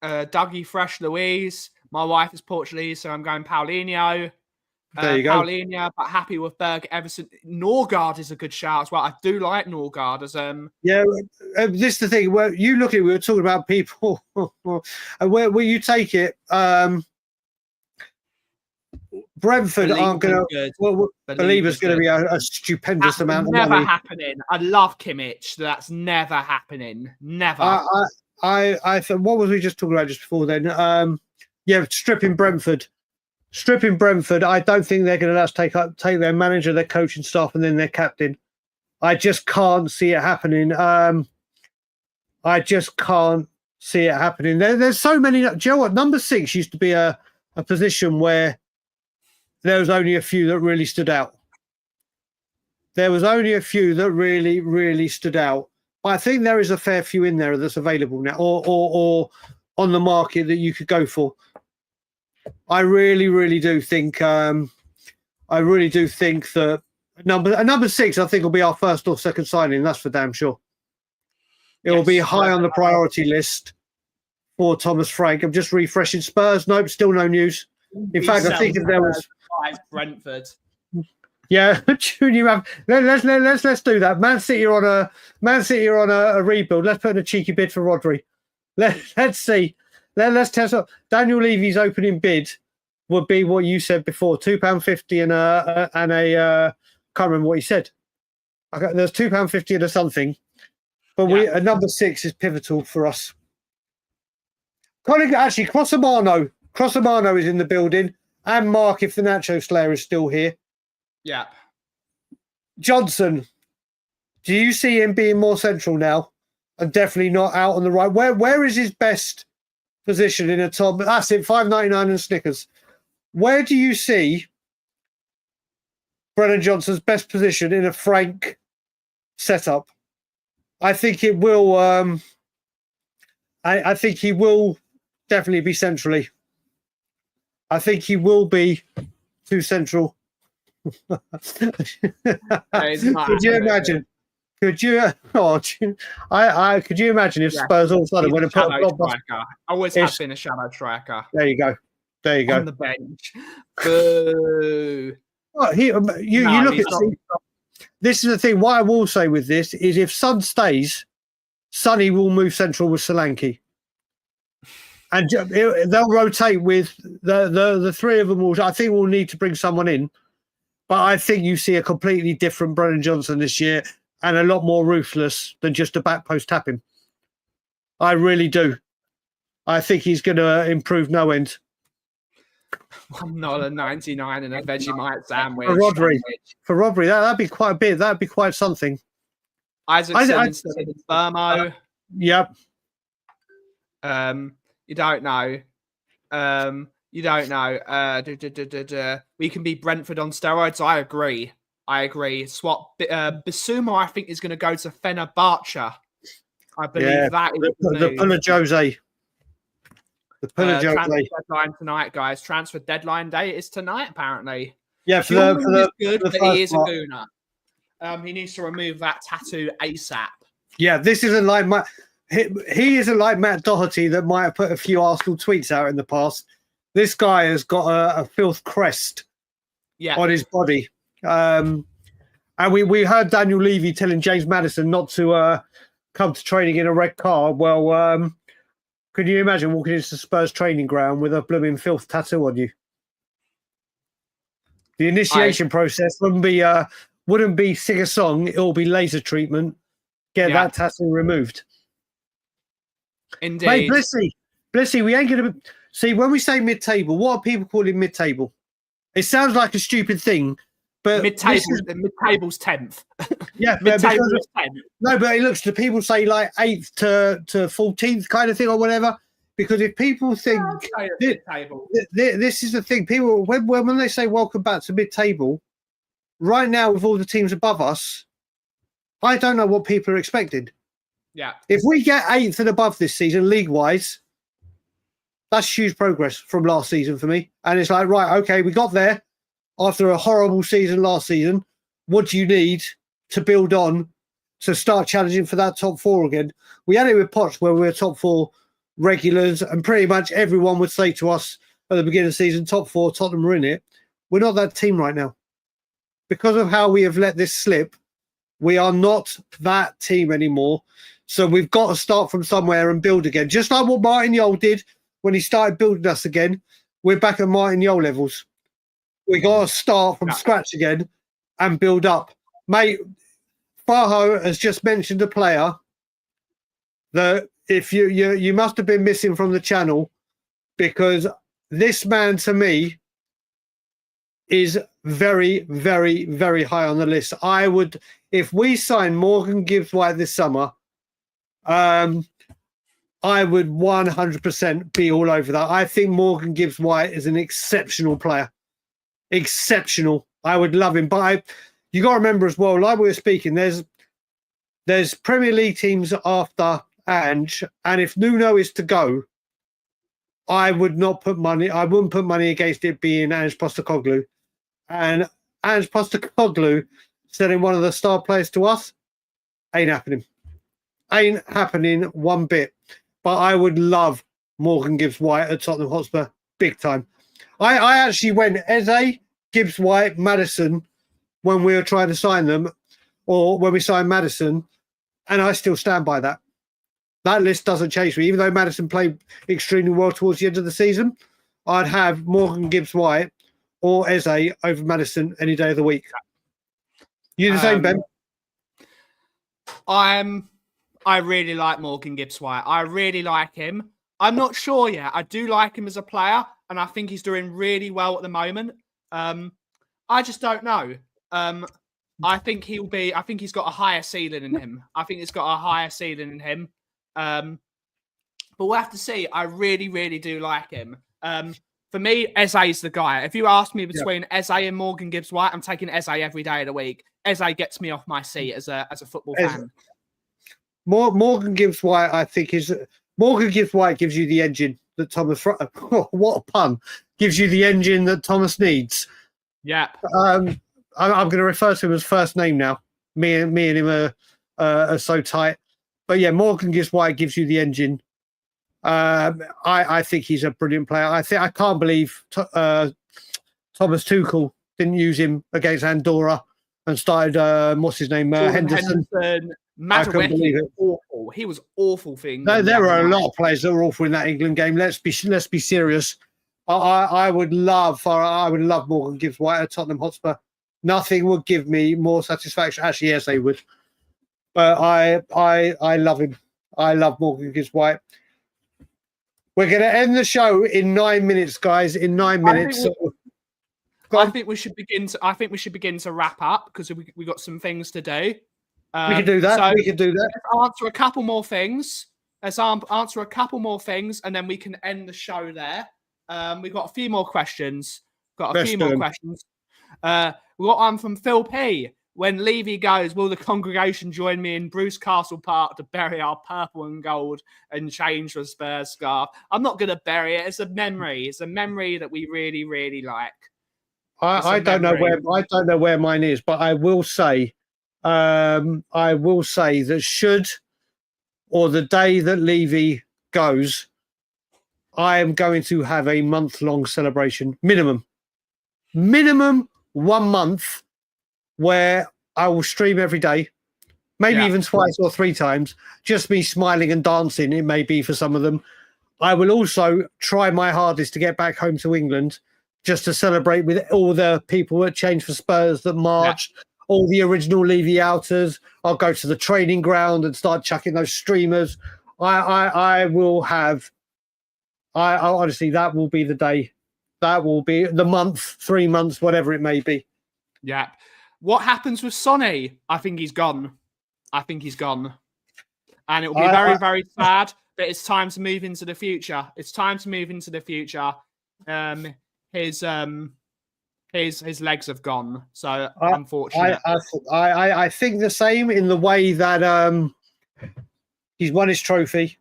Speaker 1: Dougie Fresh Louise. My wife is Portuguese, so I'm going Paulinho.
Speaker 2: There you go.
Speaker 1: Paulinho, but happy with Berg Everson. Norgard is a good shout as well. I do like Norgard as
Speaker 2: Yeah, this is the thing. Where you look at, we were talking about people, and where you take it. Brentford aren't going to. Well, Believer's going to be a stupendous amount of money.
Speaker 1: Never happening. I love Kimmich. That's never happening. Never.
Speaker 2: I thought. What was we just talking about just before then? Yeah, stripping Brentford. I don't think they're going to take their manager, their coaching staff, and then their captain. I just can't see it happening. I just can't see it happening. There's so many. Do you know what? Number 6 used to be a position where there was only a few that really stood out. There was only a few that really, really stood out. But I think there is a fair few in there that's available now, or on the market that you could go for. I really, really do think. I really do think that number 6, I think, will be our first or second signing. That's for damn sure. It will be high on the priority list for Thomas Frank. I'm just refreshing Spurs. Nope, still no news. In fact, I think if there was
Speaker 1: Brentford.
Speaker 2: Yeah, Junior. Let's do that. Man City are on a rebuild. Let's put in a cheeky bid for Rodri. Let's see. Let's test up. Daniel Levy's opening bid would be what you said before, £2.50 and a can't remember what he said. Okay, there's £2.50 and a something, but a number 6 is pivotal for us. Actually, Crossamano is in the building, and Mark, if the Nacho Slayer is still here.
Speaker 1: Yeah.
Speaker 2: Johnson, do you see him being more central now, and definitely not out on the right? Where is his best position in a top? That's it, $5.99 and Snickers. Where do you see Brennan Johnson's best position in a Frank setup? I think it will. I think he will definitely be centrally. I think he will be too central. Could you imagine? Could you? Could you imagine if Spurs all of a sudden went and put a
Speaker 1: striker? Always have been a shadow striker.
Speaker 2: There you go.
Speaker 1: On the bench. Boo.
Speaker 2: Well, you look at this is the thing. What I will say with this is, if Son stays, Sonny will move central with Solanke, and they'll rotate with the three of them. I think we'll need to bring someone in, but I think you see a completely different Brennan Johnson this year, and a lot more ruthless than just a back post tapping. I really do. I think he's going to improve no end.
Speaker 1: $1.99 and a Vegemite sandwich.
Speaker 2: For Rodri, that'd be quite a bit. That'd be quite something.
Speaker 1: Isaacson instead of Thermo.
Speaker 2: Yep.
Speaker 1: You don't know. We can be Brentford on steroids. I agree. Swap Bissouma, I think, is going to go to Fenerbahce. I believe that is
Speaker 2: the Puller Jose. The Puller Jose.
Speaker 1: Transfer deadline tonight, guys. Transfer deadline day is tonight, apparently.
Speaker 2: Yeah, for the
Speaker 1: good, but he is a gooner. He needs to remove that tattoo ASAP.
Speaker 2: Yeah, this isn't like he isn't like Matt Doherty that might have put a few Arsenal tweets out in the past. This guy has got a filth crest on his body. And we heard Daniel Levy telling James Maddison not to come to training in a red car. Well, can you imagine walking into Spurs training ground with a blooming filth tattoo on you? The initiation process wouldn't be sing a song. It'll be laser treatment. Get that tattoo removed.
Speaker 1: Indeed.
Speaker 2: Mate, Blissy, we ain't going to see when we say mid-table. What are people calling mid-table? It sounds like a stupid thing, but
Speaker 1: mid-table's 10th.
Speaker 2: Yeah,
Speaker 1: mid-table's 10th.
Speaker 2: No, but it looks to people say like 8th to 14th kind of thing or whatever. Because if people think this is the thing, people when they say welcome back to mid-table, right now with all the teams above us, I don't know what people are expecting.
Speaker 1: Yeah.
Speaker 2: If we get 8th and above this season, league-wise, that's huge progress from last season for me. And it's like, right, okay, we got there after a horrible season last season. What do you need to build on to start challenging for that top 4 again? We had it with Poch where we were top 4 regulars, and pretty much everyone would say to us at the beginning of the season, top 4, Tottenham are in it. We're not that team right now. Because of how we have let this slip, we are not that team anymore. So we've got to start from somewhere and build again. Just like what Martin Yole did when he started building us again. We're back at Martin Yole levels. We got to start from scratch again and build up. Mate, Fajo has just mentioned a player that if you must have been missing from the channel, because this man to me is very, very, very high on the list. I would, if we sign Morgan Gibbs-White this summer, I would 100% be all over that. I think Morgan Gibbs-White is an exceptional player. Exceptional. I would love him. But you got to remember as well, like we were speaking, there's Premier League teams after Ange, and if Nuno is to go, I wouldn't put money against it being Ange Postecoglou. And Ange Postecoglou selling one of the star players to us ain't happening. Ain't happening one bit. But I would love Morgan Gibbs-White at Tottenham Hotspur big time. I actually went Eze, Gibbs-White, Maddison when we were trying to sign them, or when we signed Maddison, and I still stand by that. That list doesn't change for me. Even though Maddison played extremely well towards the end of the season, I'd have Morgan Gibbs-White or Eze over Maddison any day of the week. You the same, Ben?
Speaker 1: I really like Morgan Gibbs-White. I really like him. I'm not sure yet. I do like him as a player, and I think he's doing really well at the moment. I just don't know. I think he's got a higher ceiling in him. But we'll have to see. I really, really do like him. For me, Eze is the guy. If you ask me between Eze and Morgan Gibbs-White, I'm taking Eze every day of the week. Eze gets me off my seat as a football fan.
Speaker 2: Morgan Gibbs-White, I think, Morgan Gibbs-White gives you the engine that Thomas. What a pun! Gives you the engine that Thomas needs.
Speaker 1: Yeah.
Speaker 2: I'm going to refer to him as first name now. Me and him are so tight. But yeah, Morgan Gibbs-White gives you the engine. I think he's a brilliant player. I can't believe Thomas Tuchel didn't use him against Andorra and started what's his name, Henderson.
Speaker 1: Madueke, awful. He was awful for England.
Speaker 2: There are a lot of players that were awful in that England game. Let's be serious. I would love Morgan Gibbs-White at Tottenham Hotspur. Nothing would give me more satisfaction. Actually, yes, they would. But I love him. I love Morgan Gibbs-White. We're going to end the show in 9 minutes, guys. In 9 minutes.
Speaker 1: I think we should begin to wrap up because we got some things to do.
Speaker 2: We can do that.
Speaker 1: Let's answer a couple more things. And then we can end the show there. We've got a few more questions. We got one from Phil P. When Levy goes, will the congregation join me in Bruce Castle Park to bury our purple and gold and change the Spurs scarf? I'm not going to bury it. It's a memory. It's a memory that we really, really like.
Speaker 2: I don't know where mine is, but I will say that the day that Levy goes, I am going to have a month-long celebration, minimum 1 month, where I will stream every day, maybe even twice or 3 times, just me smiling and dancing. It may be for some of them. I will also try my hardest to get back home to England just to celebrate with all the people that changed for Spurs that marched, all the original Levy outers. I'll go to the training ground and start chucking those streamers. I will have. I honestly, that will be the day. That will be the month, 3 months, whatever it may be.
Speaker 1: Yeah. What happens with Sonny? I think he's gone. And it will be very, very sad, but it's time to move into the future. His legs have gone. So unfortunately.
Speaker 2: I think the same in the way that he's won his trophy.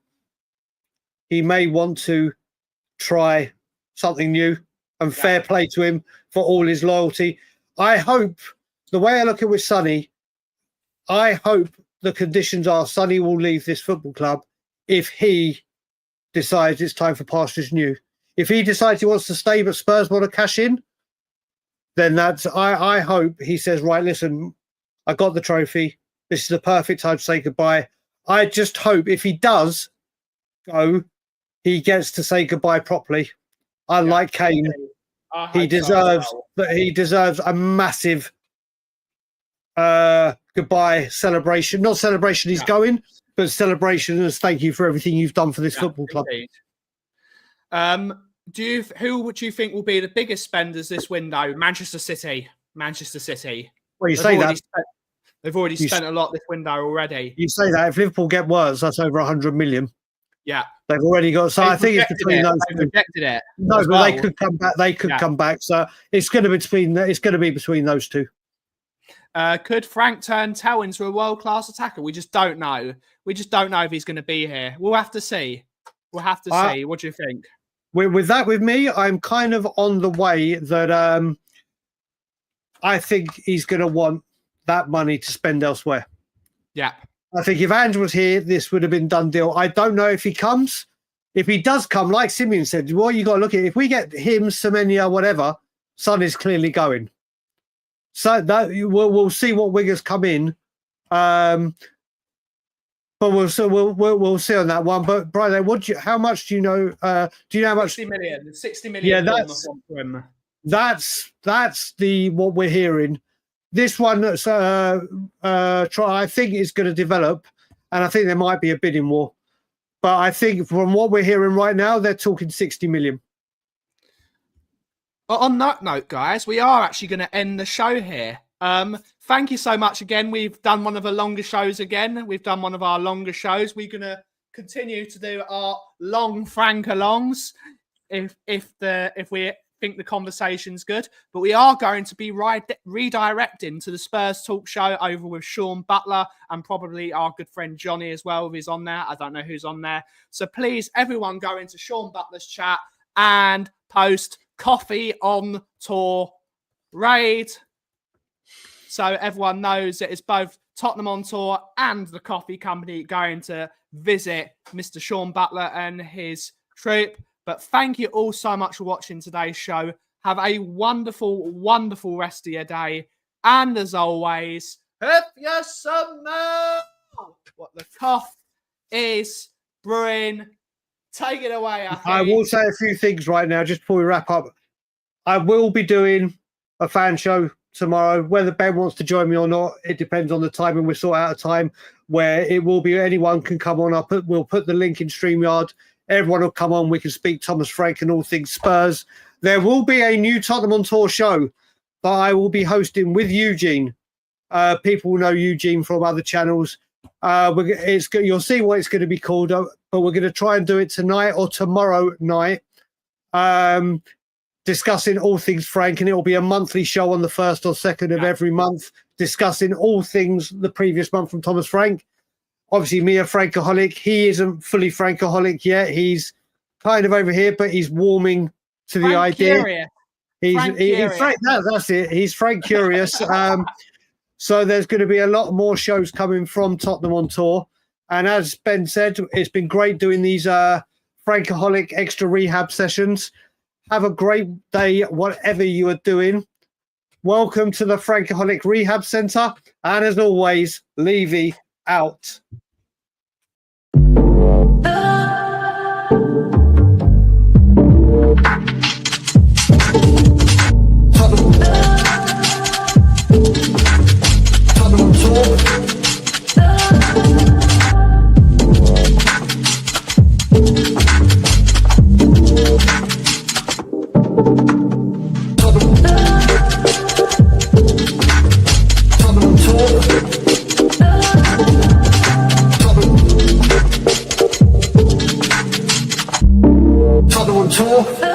Speaker 2: He may want to try something new, and fair play to him for all his loyalty. I hope, the way I look at it with Sonny, I hope the conditions are Sonny will leave this football club if he decides it's time for pastures new. If he decides he wants to stay but Spurs want to cash in, then I hope he says, right, listen, I got the trophy. This is the perfect time to say goodbye. I just hope if he does go, he gets to say goodbye properly. Unlike Kane, he deserves a massive goodbye celebration. Not celebration he's going, but celebration as thank you for everything you've done for this football club.
Speaker 1: Who would you think will be the biggest spenders this window? Manchester City.
Speaker 2: Well, you say that.
Speaker 1: They've already spent a lot this window already.
Speaker 2: You say that. If Liverpool get worse, that's over 100 million.
Speaker 1: Yeah.
Speaker 2: They've already got. So I think it's between those.
Speaker 1: They've rejected it.
Speaker 2: No, but they could come back. They could come back. So it's going to be between those two.
Speaker 1: Could Frank Tell into a world-class attacker? We just don't know. We just don't know if he's going to be here. We'll have to see. What do you think?
Speaker 2: With me, I'm kind of on the way that I think he's going to want that money to spend elsewhere.
Speaker 1: Yeah.
Speaker 2: I think if Andrew was here, this would have been done deal. I don't know if he comes. If he does come, like Simeon said, what you got to look at, if we get him, Semenya, whatever, Son is clearly going. So that we'll see what wingers come in. but we'll see on that one. But Brian, how much do you know? Do you know how much?
Speaker 1: 60 million. 60 million.
Speaker 2: Yeah, that's what we're hearing. This one that's I think is going to develop, and I think there might be a bidding war. But I think from what we're hearing right now, they're talking 60 million.
Speaker 1: On that note, guys, we are actually going to end the show here. Thank you so much again. We've done one of the longer shows again. We've done one of our longer shows. We're going to continue to do our long Frank-alongs if we think the conversation's good. But we are going to be redirecting to the Spurs Talk Show over with Sean Butler and probably our good friend Johnny as well, if he's on there. I don't know who's on there. So please, everyone go into Sean Butler's chat and post Coffee on Tour raid, so everyone knows that it's both Tottenham on Tour and the Kauffie Company going to visit Mr. Sean Butler and his troupe. But thank you all so much for watching today's show. Have a wonderful, wonderful rest of your day. And as always, if you smell what the cough is brewing, take it away.
Speaker 2: I will say a few things right now, just before we wrap up. I will be doing a fan show tomorrow. Whether Ben wants to join me or not, it depends on the time, and we'll sort out a time where it will be anyone can come on up. We'll put the link in StreamYard. Everyone will come on. We can speak Thomas Frank and all things Spurs. There will be a new Tottenham on Tour show that I will be hosting with Eugene. People will know Eugene from other channels. You'll see what it's going to be called, but we're going to try and do it tonight or tomorrow night, discussing all things Frank, and it will be a monthly show on the 1st or 2nd of every month, discussing all things the previous month from Thomas Frank. Obviously, me a Frankaholic. He isn't fully Frankaholic yet. He's kind of over here, but he's warming to the idea. That's it. He's Frank Curious. So there's going to be a lot more shows coming from Tottenham on Tour. And as Ben said, it's been great doing these Frankaholic extra rehab sessions. Have a great day, whatever you are doing. Welcome to the Frankaholic Rehab Centre. And as always, Levy out. Tottenham Tour.